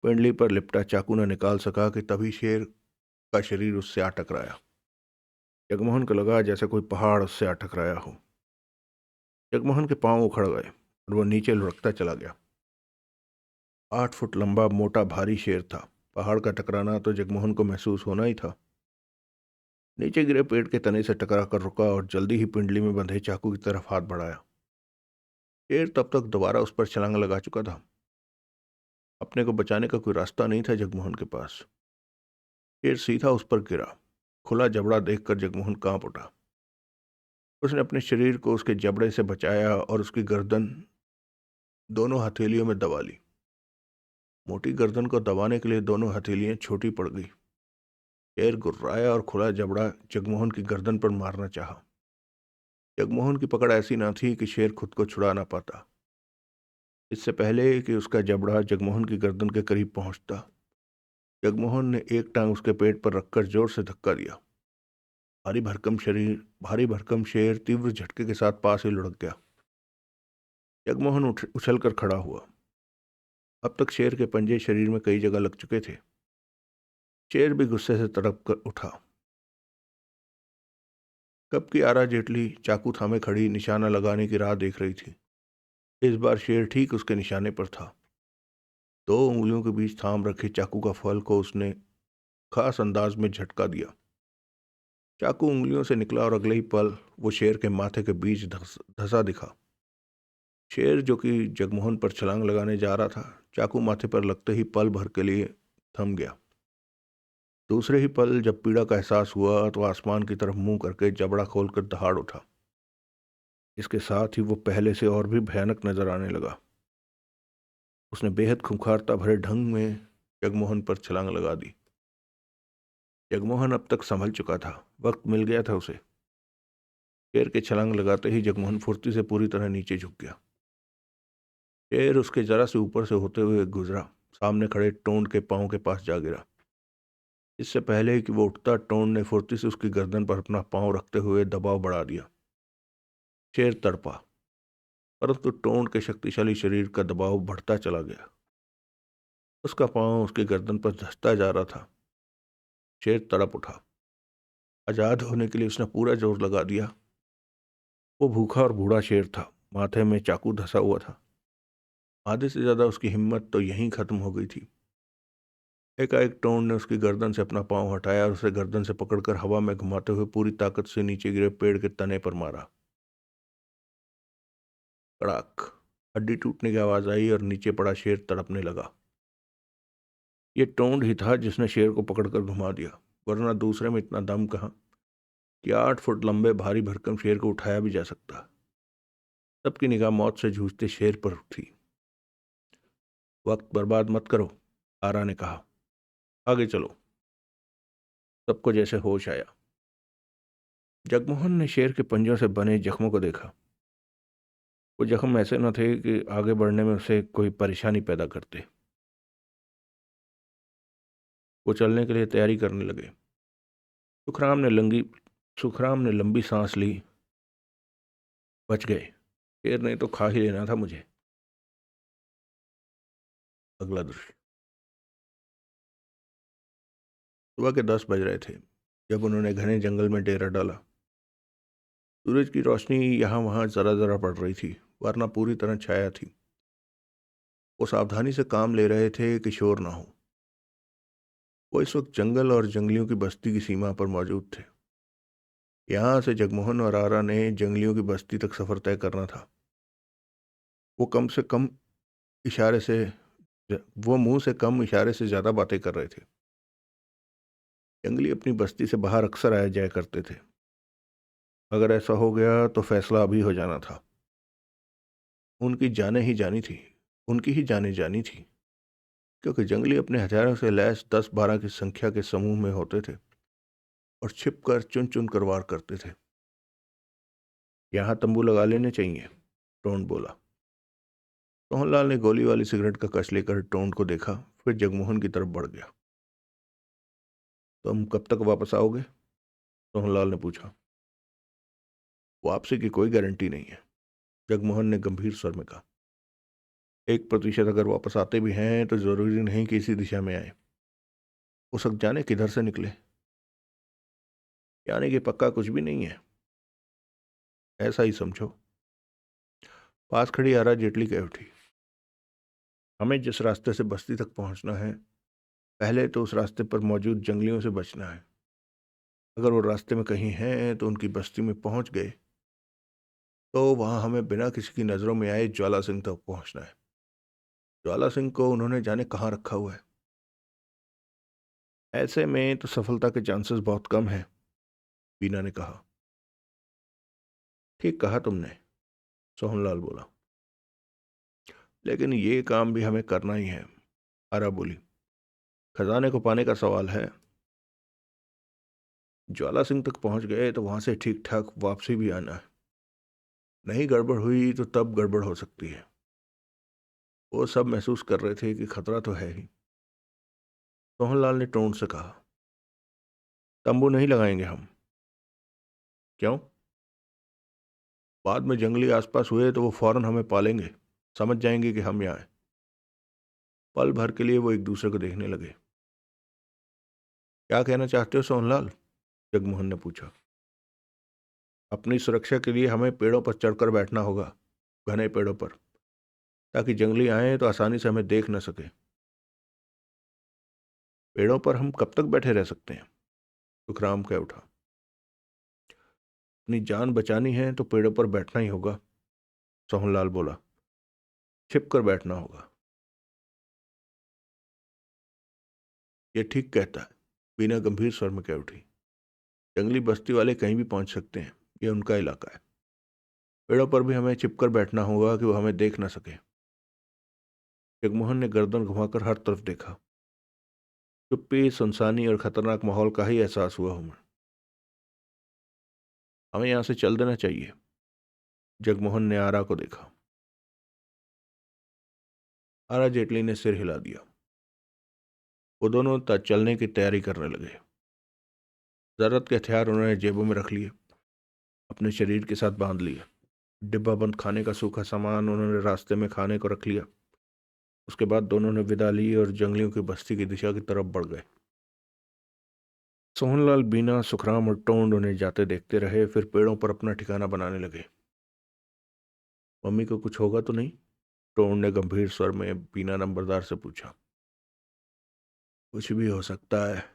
पिंडली पर लिपटा चाकू न निकाल सका कि तभी शेर का शरीर उससे आ टकराया। जगमोहन को लगा जैसे कोई पहाड़ उससे आ टकराया हो। जगमोहन के पांव उखड़ गए और वह नीचे लुढ़कता चला गया। 8 फुट लंबा मोटा भारी शेर था। पहाड़ का टकराना तो जगमोहन को महसूस होना ही था। नीचे गिरे पेड़ के तने से टकरा कर रुका और जल्दी ही पिंडली में बंधे चाकू की तरफ हाथ बढ़ाया। शेर तब तक दोबारा उस पर छलांग लगा चुका था। अपने को बचाने का कोई रास्ता नहीं था जगमोहन के पास। शेर सीधा उस पर गिरा। खुला जबड़ा देखकर जगमोहन कांप उठा। उसने अपने शरीर को उसके जबड़े से बचाया और उसकी गर्दन दोनों हथेलियों में दबा ली। मोटी गर्दन को दबाने के लिए दोनों हथेलियां छोटी पड़ गई। शेर गुर्राया और खुला जबड़ा जगमोहन की गर्दन पर मारना चाहा। जगमोहन की पकड़ ऐसी ना थी कि शेर खुद को छुड़ा ना पाता। इससे पहले कि उसका जबड़ा जगमोहन की गर्दन के करीब पहुंचता, जगमोहन ने एक टांग उसके पेट पर रखकर जोर से धक्का दिया। भारी भरकम शेर तीव्र झटके के साथ पास ही लुढ़क गया। जगमोहन उछलकर खड़ा हुआ। अब तक शेर के पंजे शरीर में कई जगह लग चुके थे। शेर भी गुस्से से तड़प कर उठा। कब की आरा जेटली चाकू थामे खड़ी निशाना लगाने की राह देख रही थी। इस बार शेर ठीक उसके निशाने पर था। 2 उंगलियों के बीच थाम रखे चाकू का फल को उसने खास अंदाज में झटका दिया। चाकू उंगलियों से निकला और अगले ही पल वो शेर के माथे के बीच धंसा दिखा। शेर जो कि जगमोहन पर छलांग लगाने जा रहा था, चाकू माथे पर लगते ही पल भर के लिए थम गया। दूसरे ही पल जब पीड़ा का एहसास हुआ तो आसमान की तरफ मुंह करके जबड़ा खोलकर दहाड़ उठा। इसके साथ ही वो पहले से और भी भयानक नजर आने लगा। उसने बेहद खूंखारता भरे ढंग में जगमोहन पर छलांग लगा दी। जगमोहन अब तक संभल चुका था, वक्त मिल गया था उसे। शेर के छलांग लगाते ही जगमोहन फुर्ती से पूरी तरह नीचे झुक गया। शेर उसके जरा से ऊपर से होते हुए गुजरा, सामने खड़े टोंड के पांव के पास जा गिरा। इससे पहले कि वो उठता, टोंड ने फुर्ती से उसकी गर्दन पर अपना पांव रखते हुए दबाव बढ़ा दिया। शेर तड़पा, परंतु टोंड के शक्तिशाली शरीर का दबाव बढ़ता चला गया। उसका पांव उसकी गर्दन पर धंसता जा रहा था। शेर तड़प उठा। आजाद होने के लिए उसने पूरा जोर लगा दिया। वो भूखा और बूढ़ा शेर था, माथे में चाकू धंसा हुआ था। आधे से ज्यादा उसकी हिम्मत तो यहीं खत्म हो गई थी। एकाएक टोंड ने उसकी गर्दन से अपना पांव हटाया और उसे गर्दन से पकड़कर हवा में घुमाते हुए पूरी ताकत से नीचे गिरे पेड़ के तने पर मारा। कड़ाक, हड्डी टूटने की आवाज आई और नीचे पड़ा शेर तड़पने लगा। ये टोंड ही था जिसने शेर को पकड़कर घुमा दिया, वरना दूसरे में इतना दम कहाँ। कि 8 फुट लंबे भारी भरकम शेर को उठाया भी जा सकता। सबकी निगाह मौत से जूझते शेर पर थी। वक्त बर्बाद मत करो, आरा ने कहा। आगे चलो। सबको जैसे होश आया। जगमोहन ने शेर के पंजों से बने जख्मों को देखा। वो जख्म ऐसे न थे कि आगे बढ़ने में उसे कोई परेशानी पैदा करते। वो चलने के लिए तैयारी करने लगे। सुखराम ने लंबी सांस ली। बच गए। शेर ने तो खा ही लेना था मुझे। अगला दृश्य। सुबह के 10 बज रहे थे जब उन्होंने घने जंगल में डेरा डाला। सूरज की रोशनी यहाँ वहाँ जरा जरा पड़ रही थी, वरना पूरी तरह छाया थी। वो सावधानी से काम ले रहे थे कि शोर ना हो। वो इस वक्त जंगल और जंगलियों की बस्ती की सीमा पर मौजूद थे। यहाँ से जगमोहन और आरा ने जंगलियों की बस्ती तक सफर तय करना था। वो कम से कम इशारे से वो मुंह से कम इशारे से ज्यादा बातें कर रहे थे। जंगली अपनी बस्ती से बाहर अक्सर आया जाया करते थे। अगर ऐसा हो गया तो फैसला अभी हो जाना था। उनकी जाने ही जानी थी, उनकी ही जाने जानी थी, क्योंकि जंगली अपने हथियारों से लैस 10-12 की संख्या के समूह में होते थे और छिप कर चुन चुन कर वार करते थे। यहाँ तंबू लगा लेने चाहिए, टोंड बोला। सोहनलाल ने गोली वाली सिगरेट का कश लेकर टोंड को देखा, फिर जगमोहन की तरफ बढ़ गया। तुम कब तक वापस आओगे? सोहनलाल ने पूछा। वापसी की कोई गारंटी नहीं है, जगमोहन ने गंभीर स्वर में कहा। 1% अगर वापस आते भी हैं तो जरूरी नहीं कि इसी दिशा में आए। हो सक जाने किधर से निकले। यानी कि पक्का कुछ भी नहीं है। ऐसा ही समझो। पास खड़ी आरा जेटली कह उठी। हमें जिस रास्ते से बस्ती तक पहुंचना है, पहले तो उस रास्ते पर मौजूद जंगलियों से बचना है। अगर वो रास्ते में कहीं हैं तो उनकी बस्ती में पहुंच गए तो वहां हमें बिना किसी की नजरों में आए ज्वाला सिंह तक पहुंचना है। ज्वाला सिंह को उन्होंने जाने कहाँ रखा हुआ है। ऐसे में तो सफलता के चांसेस बहुत कम हैं, बीना ने कहा। ठीक कहा तुमने, सोहनलाल बोला। लेकिन ये काम भी हमें करना ही है, आरा बोली। खजाने को पाने का सवाल है। ज्वाला सिंह तक पहुंच गए तो वहां से ठीक ठाक वापसी भी आना है। नहीं गड़बड़ हुई तो तब गड़बड़ हो सकती है। वो सब महसूस कर रहे थे कि खतरा तो है ही। सोहनलाल ने टोन से कहा। तंबू नहीं लगाएंगे हम। क्यों? बाद में जंगली आसपास हुए तो वो फौरन हमें पालेंगे, समझ जाएंगे कि हम यहाँ हैं। पल भर के लिए वो एक दूसरे को देखने लगे। क्या कहना चाहते हो सोहनलाल? जगमोहन ने पूछा। अपनी सुरक्षा के लिए हमें पेड़ों पर चढ़कर बैठना होगा, घने पेड़ों पर, ताकि जंगली आए तो आसानी से हमें देख न सके। पेड़ों पर हम कब तक बैठे रह सकते हैं? सुखराम कह उठा। अपनी जान बचानी है तो पेड़ों पर बैठना ही होगा, सोहनलाल बोला। छिप कर बैठना होगा। ये ठीक कहता है, बीना गंभीर स्वर में कह उठी। जंगली बस्ती वाले कहीं भी पहुंच सकते हैं, ये उनका इलाका है। पेड़ों पर भी हमें छिपकर बैठना होगा कि वो हमें देख न सके। जगमोहन ने गर्दन घुमाकर हर तरफ देखा। चुप्पी, सुनसानी और खतरनाक माहौल का ही एहसास हुआ हमें। हमें यहां से चल देना चाहिए। जगमोहन ने आरा को देखा। आरा जेटली ने सिर हिला दिया। वो दोनों चलने की तैयारी करने लगे। जरूरत के हथियार उन्होंने जेबों में रख लिए, अपने शरीर के साथ बांध लिए। डिब्बा बंद खाने का सूखा सामान उन्होंने रास्ते में खाने को रख लिया। उसके बाद दोनों ने विदा ली और जंगलियों की बस्ती की दिशा की तरफ बढ़ गए। सोहनलाल, बीना, सुखराम और टोंड उन्हें जाते देखते रहे, फिर पेड़ों पर अपना ठिकाना बनाने लगे। मम्मी को कुछ होगा तो नहीं? टोंड ने गंभीर स्वर में बीना नंबरदार से पूछा। कुछ भी हो सकता है,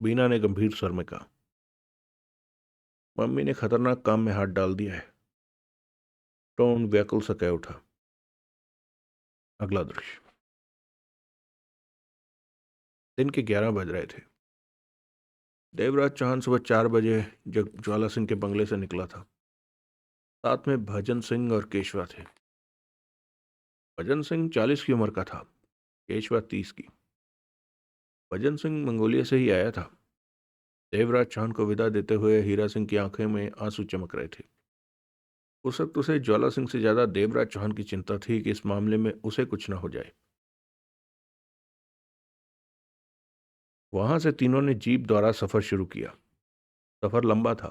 बीना ने गंभीर स्वर में कहा। मम्मी ने खतरनाक काम में हाथ डाल दिया है, टोंड व्याकुल से कह उठा। अगला दृश्य। दिन के 11 बज रहे थे देवराज चौहान सुबह 4 बजे जब ज्वाला सिंह के बंगले से निकला था। साथ में भजन सिंह और केशवा थे। भजन सिंह 40 की उम्र का था, केशवा 30 की। भजन सिंह मंगोलिया से ही आया था। देवराज चौहान को विदा देते हुए हीरा सिंह की आंखें में आंसू चमक रहे थे। उस वक्त उसे ज्वाला सिंह से ज्यादा देवराज चौहान की चिंता थी कि इस मामले में उसे कुछ न हो जाए। वहां से तीनों ने जीप द्वारा सफर शुरू किया। सफर लंबा था,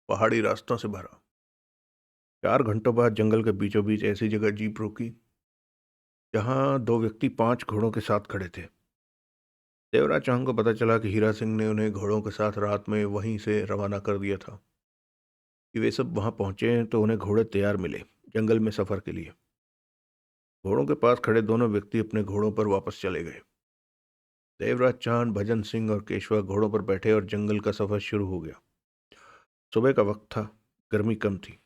पहाड़ी रास्तों से भरा। 4 घंटों बाद जंगल के बीचों बीच ऐसी जगह जीप रोकी जहां दो व्यक्ति 5 घोड़ों के साथ खड़े थे। देवराज चौहान को पता चला कि हीरा सिंह ने उन्हें घोड़ों के साथ रात में वहीं से रवाना कर दिया था। कि वे सब वहां पहुंचे तो उन्हें घोड़े तैयार मिले जंगल में सफर के लिए। घोड़ों के पास खड़े दोनों व्यक्ति अपने घोड़ों पर वापस चले गए। देवराज चौहान, भजन सिंह और केशवा घोड़ों पर बैठे और जंगल का सफर शुरू हो गया। सुबह का वक्त था, गर्मी कम थी।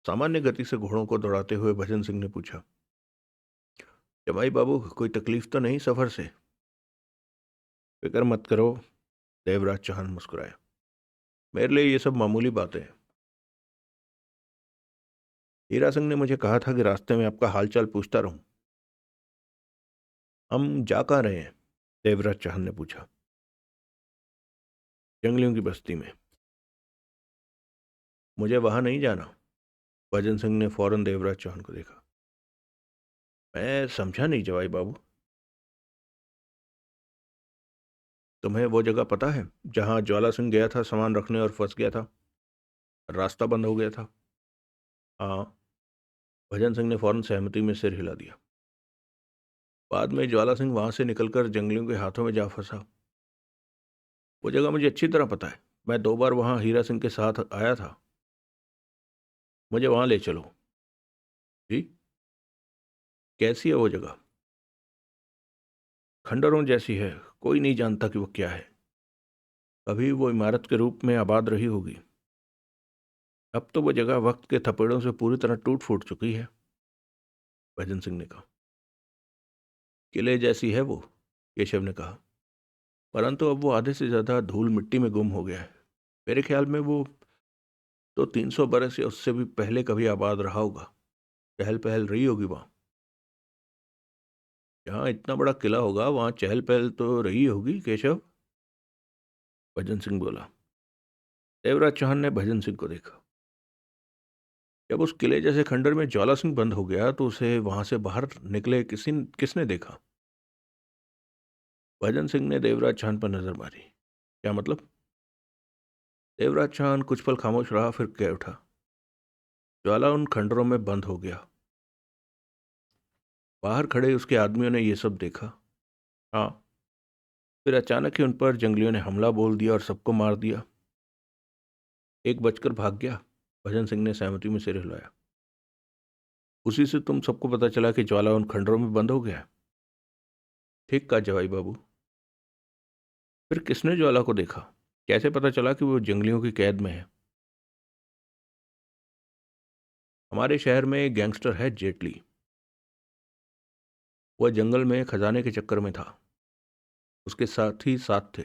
सामान्य गति से घोड़ों को दौड़ाते हुए भजन सिंह ने पूछा, जमाई बाबू, कोई तकलीफ तो नहीं सफर से? फिक्र मत करो, देवराज चौहान मुस्कुराया। मेरे लिए ये सब मामूली बातें हैं। हीरा सिंह ने मुझे कहा था कि रास्ते में आपका हालचाल पूछता रहूं। हम जा कहाँ रहे हैं? देवराज चौहान ने पूछा। जंगलियों की बस्ती में। मुझे वहां नहीं जाना। भजन सिंह ने फौरन देवराज चौहान को देखा। मैं समझा नहीं जवाई बाबू। तुम्हें वो जगह पता है जहां ज्वाला सिंह गया था सामान रखने और फंस गया था? रास्ता बंद हो गया था। हाँ। भजन सिंह ने फौरन सहमति में सिर हिला दिया। बाद में ज्वाला सिंह वहां से निकलकर जंगलियों के हाथों में जा फंसा। वो जगह मुझे अच्छी तरह पता है। मैं 2 बार वहां हीरा सिंह के साथ आया था। मुझे वहां ले चलो। जी? कैसी है वो जगह? खंडरों जैसी है। कोई नहीं जानता कि वो क्या है। कभी वो इमारत के रूप में आबाद रही होगी। अब तो वो जगह वक्त के थपेड़ों से पूरी तरह टूट फूट चुकी है। भजन सिंह ने कहा। किले जैसी है वो, केशव ने कहा। परंतु अब वो आधे से ज्यादा धूल मिट्टी में गुम हो गया है। मेरे ख्याल में वो तो 300 बरस या उससे भी पहले कभी आबाद रहा होगा। चहल पहल रही होगी वहां। जहाँ इतना बड़ा किला होगा वहां चहल पहल तो रही होगी केशव। भजन सिंह बोला। देवराज चौहान ने भजन सिंह को देखा। जब उस किले जैसे खंडर में ज्वाला सिंह बंद हो गया तो उसे वहां से बाहर निकले किसने देखा? भजन सिंह ने देवराज चौहान पर नजर मारी। क्या मतलब? देवराज चौहान कुछ पल खामोश रहा, फिर कह उठा, ज्वाला उन खंडरों में बंद हो गया। बाहर खड़े उसके आदमियों ने यह सब देखा। हाँ। फिर अचानक ही उन पर जंगलियों ने हमला बोल दिया और सबको मार दिया। एक बचकर भाग गया। भजन सिंह ने सहमति में सिर हिलाया। उसी से तुम सबको पता चला कि ज्वाला उन खंडरों में बंद हो गया? ठीक कहा जवाई बाबू। फिर किसने ज्वाला को देखा? कैसे पता चला कि वो जंगलियों की कैद में है? हमारे शहर में एक गैंगस्टर है, जेटली। वह जंगल में खजाने के चक्कर में था। उसके साथ ही साथ थे।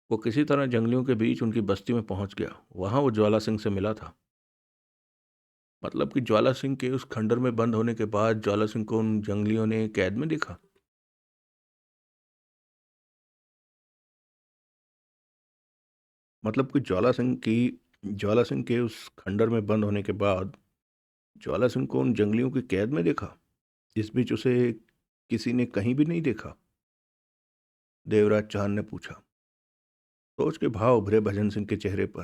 वो किसी तरह जंगलियों के बीच उनकी बस्ती में पहुंच गया। वहां वो ज्वाला सिंह से मिला था। मतलब कि ज्वाला सिंह के उस खंडर में बंद होने के बाद ज्वाला सिंह को उन जंगलियों ने कैद में देखा। मतलब कि ज्वाला सिंह के उस खंडर में बंद होने के बाद ज्वाला सिंह को उन जंगलियों की कैद में देखा। इस बीच उसे किसी ने कहीं भी नहीं देखा? देवराज चौहान ने पूछा। सोच के भाव उभरे भजन सिंह के चेहरे पर।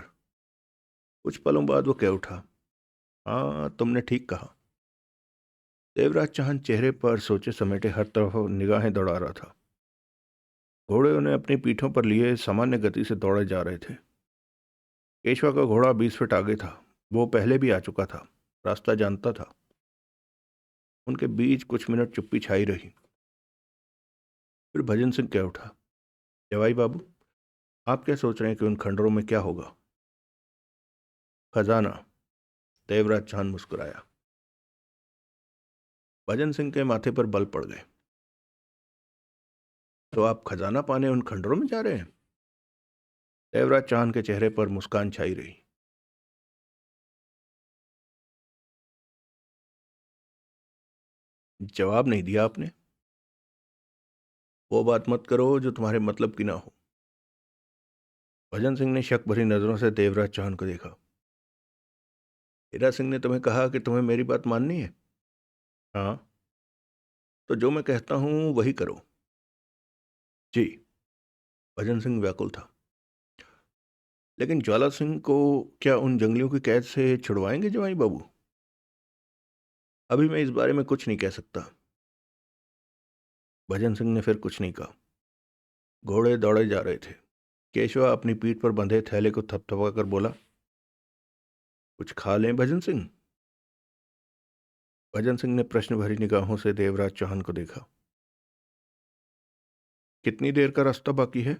कुछ पलों बाद वो कह उठा, हाँ, तुमने ठीक कहा। देवराज चौहान चेहरे पर सोचे समेटे हर तरफ निगाहें दौड़ा रहा था। घोड़े उन्हें अपनी पीठों पर लिए सामान्य गति से दौड़े जा रहे थे। केशवा का घोड़ा 20 फीट आगे था। वो पहले भी आ चुका था, रास्ता जानता था। उनके बीच कुछ मिनट चुप्पी छाई रही। फिर भजन सिंह कह उठा, जवाई बाबू, आप क्या सोच रहे हैं कि उन खंडरों में क्या होगा? खजाना। देवराज चौहान मुस्कुराया। भजन सिंह के माथे पर बल पड़ गए। तो आप खजाना पाने उन खंडरों में जा रहे हैं? देवराज चौहान के चेहरे पर मुस्कान छाई रही। जवाब नहीं दिया आपने। वो बात मत करो जो तुम्हारे मतलब की ना हो। भजन सिंह ने शक भरी नजरों से देवराज चौहान को देखा। हीरा सिंह ने तुम्हें कहा कि तुम्हें मेरी बात माननी है? हाँ। तो जो मैं कहता हूं वही करो। जी। भजन सिंह व्याकुल था। लेकिन ज्वाला सिंह को क्या उन जंगलियों की कैद से छुड़वाएंगे जवाई बाबू? अभी मैं इस बारे में कुछ नहीं कह सकता। भजन सिंह ने फिर कुछ नहीं कहा। घोड़े दौड़े जा रहे थे। केशवा अपनी पीठ पर बंधे थैले को थपथपा कर बोला, कुछ खा लें भजन सिंह? भजन सिंह ने प्रश्न भरी निगाहों से देवराज चौहान को देखा। कितनी देर का रास्ता बाकी है?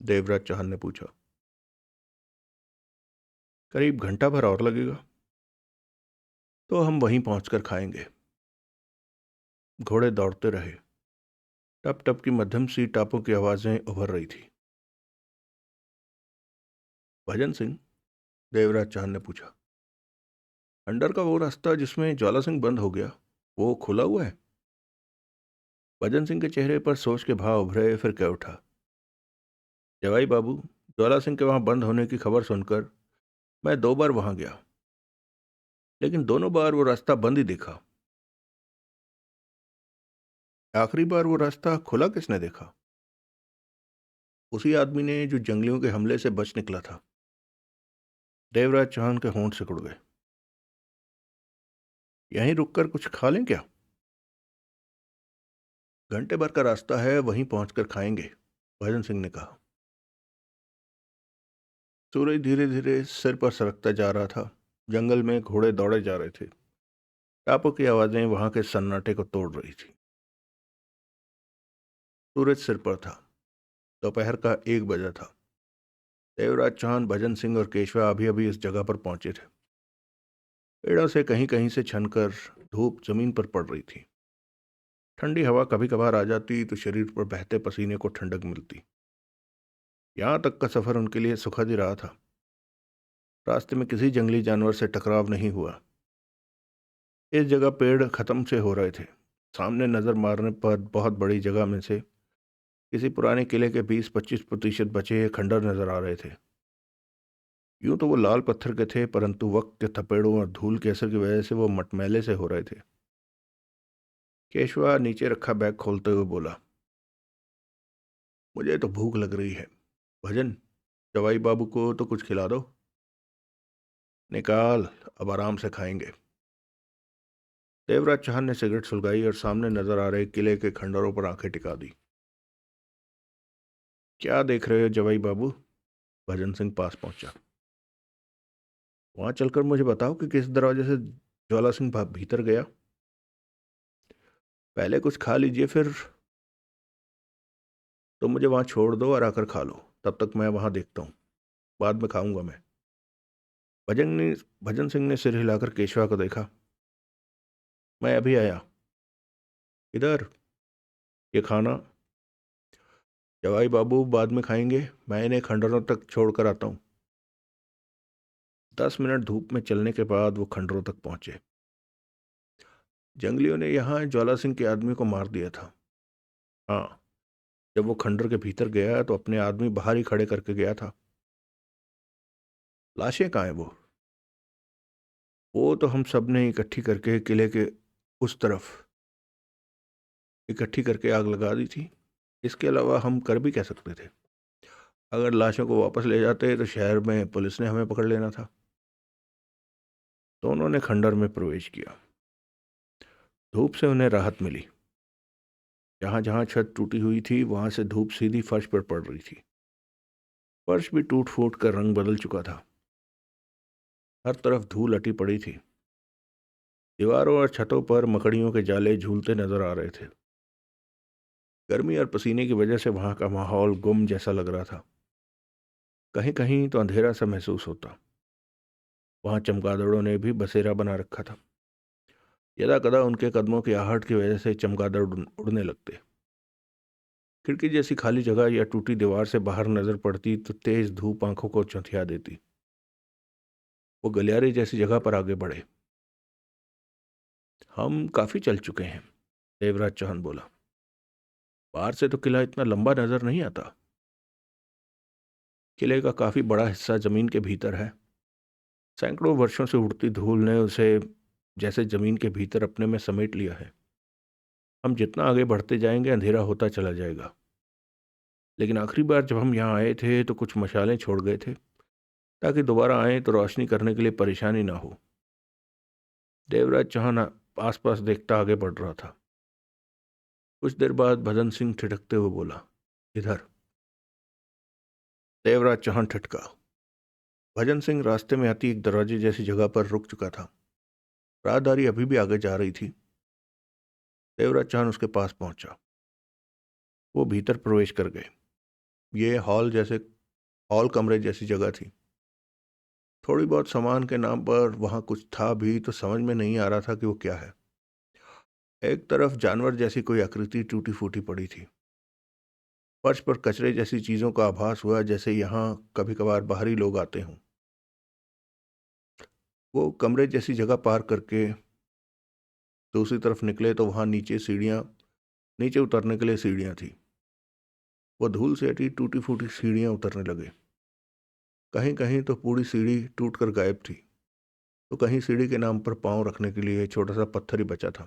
देवराज चौहान ने पूछा। करीब घंटा भर और लगेगा। तो हम वहीं पहुंचकर खाएंगे। घोड़े दौड़ते रहे। टप टप की मध्यम सी टापों की आवाजें उभर रही थी। भजन सिंह, देवराज चौहान ने पूछा, अंडर का वो रास्ता जिसमें ज्वाला सिंह बंद हो गया, वो खुला हुआ है? भजन सिंह के चेहरे पर सोच के भाव उभरे, फिर कह उठा, जवाई बाबू, ज्वाला सिंह के वहां बंद होने की खबर सुनकर मैं 2 बार वहां गया, लेकिन दोनों बार वो रास्ता बंद ही देखा। आखिरी बार वो रास्ता खुला किसने देखा? उसी आदमी ने जो जंगलियों के हमले से बच निकला था। देवराज चौहान के होंठ सिकुड़ गए। यहीं रुककर कुछ खा लें क्या? घंटे भर का रास्ता है, वहीं पहुंचकर खाएंगे, भजन सिंह ने कहा। सूरज धीरे धीरे सिर पर सरकता जा रहा था। जंगल में घोड़े दौड़े जा रहे थे। टापों की आवाजें वहां के सन्नाटे को तोड़ रही थी। सूरज सिर पर था। दोपहर का 1 बजा था। देवराज चौहान, भजन सिंह और केशवा अभी अभी इस जगह पर पहुंचे थे। पेड़ों से कहीं कहीं से छनकर धूप जमीन पर पड़ रही थी। ठंडी हवा कभी कभार आ जाती तो शरीर पर बहते पसीने को ठंडक मिलती। यहां तक का सफर उनके लिए सुखद ही रहा था। रास्ते में किसी जंगली जानवर से टकराव नहीं हुआ। इस जगह पेड़ खत्म से हो रहे थे। सामने नजर मारने पर बहुत बड़ी जगह में से किसी पुराने किले के 20-25% बचे खंडर नजर आ रहे थे। यूं तो वो लाल पत्थर के थे, परंतु वक्त के थपेड़ों और धूल के असर की वजह से वो मटमैले से हो रहे थे। केशवा नीचे रखा बैग खोलते हुए बोला, मुझे तो भूख लग रही है। भजन, जवाई बाबू को तो कुछ खिला दो। निकाल, अब आराम से खाएंगे। देवराज चौहान ने सिगरेट सुलगाई और सामने नजर आ रहे किले के खंडरों पर आंखें टिका दी। क्या देख रहे हो जवाई बाबू? भजन सिंह पास पहुंचा। वहां चलकर मुझे बताओ कि किस दरवाजे से ज्वाला सिंह भीतर गया। पहले कुछ खा लीजिए, फिर तो मुझे वहां छोड़ दो और आकर खा लो। तब तक मैं वहां देखता हूँ, बाद में खाऊंगा मैं। भजन ने भजन सिंह ने सिर हिलाकर केशवा को देखा। मैं अभी आया। इधर, ये खाना। जवाई बाबू, बाद में खाएंगे, मैं इन्हें खंडरों तक छोड़ कर आता हूँ। 10 मिनट धूप में चलने के बाद वो खंडरों तक पहुंचे। जंगलियों ने यहाँ ज्वाला सिंह के आदमी को मार दिया था। हाँ, जब वो खंडर के भीतर गया तो अपने आदमी बाहर ही खड़े करके गया था। लाशें कहाँ हैं वो तो हम सब ने इकट्ठी करके किले के उस तरफ इकट्ठी करके आग लगा दी थी। इसके अलावा हम कर भी कह सकते थे। अगर लाशों को वापस ले जाते तो शहर में पुलिस ने हमें पकड़ लेना था। तो उन्होंने खंडर में प्रवेश किया। धूप से उन्हें राहत मिली। जहां जहां छत टूटी हुई थी वहां से धूप सीधी फर्श पर पड़ रही थी। फर्श भी टूट फूट कर रंग बदल चुका था। हर तरफ धूल अटी पड़ी थी। दीवारों और छतों पर मकड़ियों के जाले झूलते नजर आ रहे थे। गर्मी और पसीने की वजह से वहां का माहौल गुम जैसा लग रहा था। कहीं कहीं तो अंधेरा सा महसूस होता। वहां चमगादड़ों ने भी बसेरा बना रखा था। यदा कदा उनके कदमों की आहट की वजह से चमगादड़ उड़ने लगते। खिड़की जैसी खाली जगह या टूटी दीवार से बाहर नजर पड़ती तो तेज धूप आंखों को चौंधिया देती। वो गलियारे जैसी जगह पर आगे बढ़े। हम काफी चल चुके हैं, देवराज चौहान बोला। बाहर से तो किला इतना लंबा नजर नहीं आता। किले का काफी बड़ा हिस्सा जमीन के भीतर है। सैकड़ों वर्षों से उड़ती धूल ने उसे जैसे जमीन के भीतर अपने में समेट लिया है। हम जितना आगे बढ़ते जाएंगे अंधेरा होता चला जाएगा। लेकिन आखिरी बार जब हम यहाँ आए थे तो कुछ मशालें छोड़ गए थे, ताकि दोबारा आए तो रोशनी करने के लिए परेशानी ना हो। देवराज चौहान आसपास देखता आगे बढ़ रहा था। कुछ देर बाद भजन सिंह ठिठकते हुए बोला, इधर। देवराज चौहान ठिठका। भजन सिंह रास्ते में आती एक दरवाजे जैसी जगह पर रुक चुका था। राहदारी अभी भी आगे जा रही थी। देवराज चौहान उसके पास पहुंचा। वो भीतर प्रवेश कर गए। ये हॉल कमरे जैसी जगह थी। थोड़ी बहुत सामान के नाम पर वहां कुछ था भी तो समझ में नहीं आ रहा था कि वो क्या है। एक तरफ जानवर जैसी कोई आकृति टूटी फूटी पड़ी थी। फर्श पर कचरे जैसी चीजों का आभास हुआ, जैसे यहाँ कभी कभार बाहरी लोग आते हों। वो कमरे जैसी जगह पार करके दूसरी तरफ निकले तो वहां नीचे उतरने के लिए सीढ़ियां थी। वो धूल से हटी टूटी फूटी सीढ़ियां उतरने लगे। कहीं कहीं तो पूरी सीढ़ी टूट कर गायब थी, तो कहीं सीढ़ी के नाम पर पांव रखने के लिए छोटा सा पत्थर ही बचा था।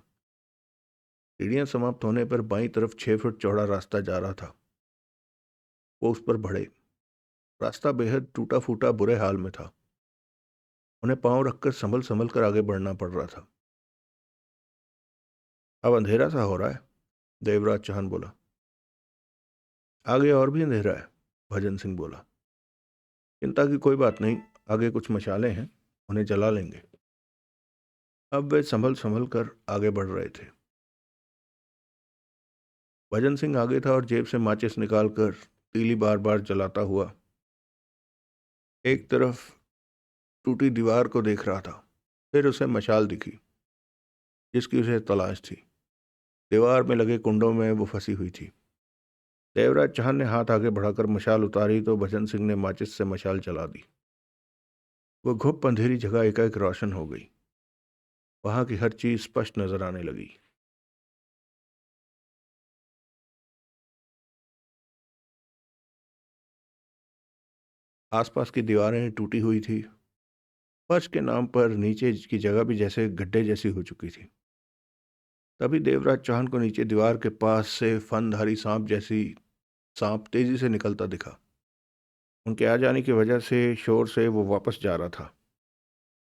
सीढ़ियां समाप्त होने पर बाईं तरफ 6 फुट चौड़ा रास्ता जा रहा था। वो उस पर बढ़े। रास्ता बेहद टूटा फूटा बुरे हाल में था। उन्हें पांव रखकर संभल संभल कर आगे बढ़ना पड़ रहा था। अब अंधेरा सा हो रहा है, देवराज चौहान बोला। आगे और भी अंधेरा है, भजन सिंह बोला। चिंता की कोई बात नहीं, आगे कुछ मशालें हैं, उन्हें जला लेंगे। अब वे संभल संभल कर आगे बढ़ रहे थे। भजन सिंह आगे था और जेब से माचिस निकालकर तीली बार बार जलाता हुआ एक तरफ टूटी दीवार को देख रहा था। फिर उसे मशाल दिखी जिसकी उसे तलाश थी। दीवार में लगे कुंडों में वो फंसी हुई थी। देवराज चौहान ने हाथ आगे बढ़ाकर मशाल उतारी तो भजन सिंह ने माचिस से मशाल जला दी। वो घुप अंधेरी जगह एकाएक रोशन हो गई। वहां की हर चीज स्पष्ट नजर आने लगी। आसपास की दीवारें टूटी हुई थी। फर्श के नाम पर नीचे की जगह भी जैसे गड्ढे जैसी हो चुकी थी। तभी देवराज चौहान को नीचे दीवार के पास से फनधारी सांप तेजी से निकलता दिखा। उनके आ जाने की वजह से शोर से वो वापस जा रहा था।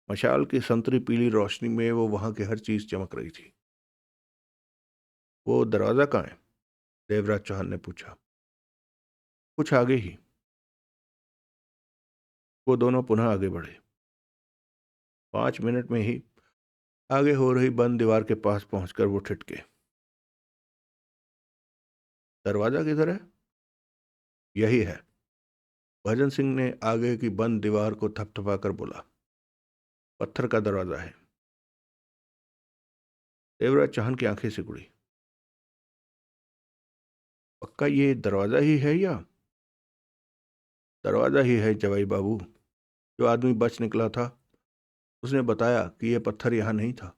मशाल की संतरी पीली रोशनी में वो वहां की हर चीज चमक रही थी। वो दरवाजा कहाँ है? देवराज चौहान ने पूछा। कुछ आगे ही। वो दोनों पुनः आगे बढ़े। 5 मिनट में ही आगे हो रही बंद दीवार के पास पहुंचकर वो ठिठके। दरवाजा किधर है? यही है, भजन सिंह ने आगे की बंद दीवार को थपथपाकर बोला। पत्थर का दरवाजा है। देवराज चौहान की आंखें सिकुड़ी। पक्का ये दरवाजा ही है या? दरवाजा ही है जवाई बाबू। जो आदमी बच निकला था उसने बताया कि यह पत्थर यहाँ नहीं था।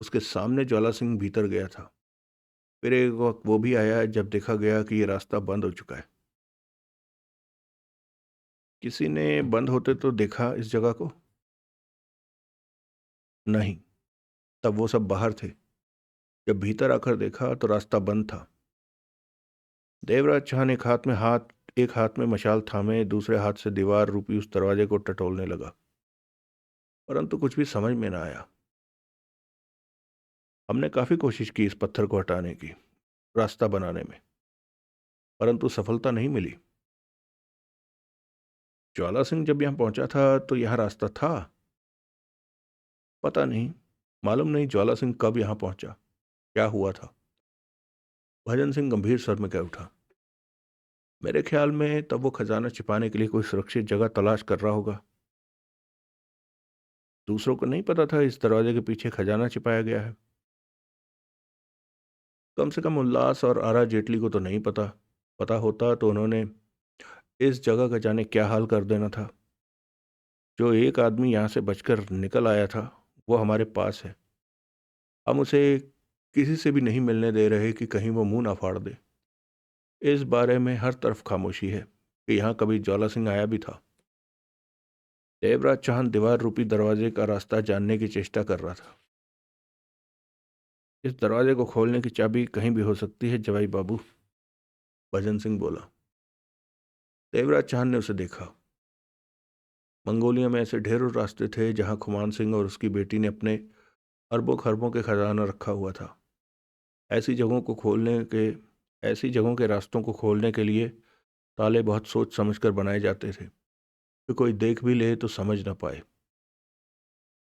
उसके सामने ज्वाला सिंह भीतर गया था। फिर एक वक्त वो भी आया जब देखा गया कि यह रास्ता बंद हो चुका है। किसी ने बंद होते तो देखा इस जगह को? नहीं, तब वो सब बाहर थे। जब भीतर आकर देखा तो रास्ता बंद था। देवराज चौहान एक हाथ में मशाल थामे दूसरे हाथ से दीवार रूपी उस दरवाजे को टटोलने लगा, परंतु कुछ भी समझ में ना आया। हमने काफी कोशिश की इस पत्थर को हटाने की, रास्ता बनाने में, परंतु सफलता नहीं मिली। ज्वाला सिंह जब यहां पहुंचा था तो यहां रास्ता था? पता नहीं, मालूम नहीं ज्वाला सिंह कब यहां पहुंचा, क्या हुआ था। भजन सिंह गंभीर स्वर में कह उठा। मेरे ख्याल में तब वो खजाना छिपाने के लिए कोई सुरक्षित जगह तलाश कर रहा होगा। दूसरों को नहीं पता था इस दरवाजे के पीछे खजाना छिपाया गया है। कम से कम उल्लास और आरा जेटली को तो नहीं पता। पता होता तो उन्होंने इस जगह का जाने क्या हाल कर देना था। जो एक आदमी यहाँ से बचकर निकल आया था वो हमारे पास है। हम उसे किसी से भी नहीं मिलने दे रहे कि कहीं वो मुंह ना फाड़ दे। इस बारे में हर तरफ खामोशी है कि यहाँ कभी ज्वाला सिंह आया भी था। देवराज चौहान दीवार रूपी दरवाजे का रास्ता जानने की चेष्टा कर रहा था। इस दरवाजे को खोलने की चाबी कहीं भी हो सकती है जवाई बाबू, भजन सिंह बोला। देवराज चौहान ने उसे देखा। मंगोलिया में ऐसे ढेरों रास्ते थे जहां खुमान सिंह और उसकी बेटी ने अपने अरबों खरबों के खजाना रखा हुआ था। ऐसी जगहों को खोलने के ऐसी जगहों के रास्तों को खोलने के लिए ताले बहुत सोच समझकर बनाए जाते थे कि कोई देख भी ले तो समझ ना पाए।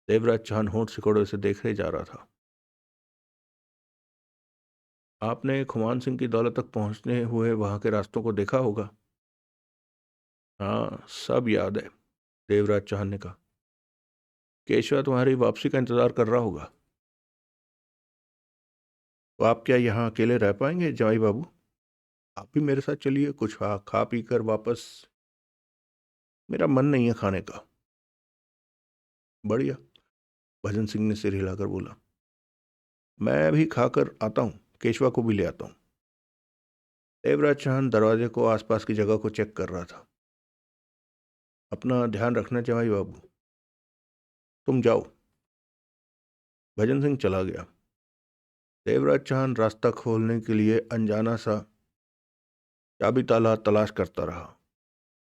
देवराज चौहान होंठ सिकोड़े से देखने जा रहा था। आपने खुमान सिंह की दौलत तक पहुंचने हुए वहां के रास्तों को देखा होगा। हाँ, सब याद है, देवराज चौहान ने कहा। केशवा तुम्हारी वापसी का इंतजार कर रहा होगा। तो आप क्या यहाँ अकेले रह पाएंगे जवाई बाबू? आप भी मेरे साथ चलिए, कुछ खा पी कर वापस। मेरा मन नहीं है खाने का। बढ़िया, भजन सिंह ने सिर हिलाकर बोला। मैं भी खाकर आता हूँ, केशवा को भी ले आता हूँ। देवराज चौहान दरवाजे को आसपास की जगह को चेक कर रहा था। अपना ध्यान रखना जवाई बाबू। तुम जाओ। भजन सिंह चला गया। देवराज चौहान रास्ता खोलने के लिए अनजाना सा चाबी ताला तलाश करता रहा।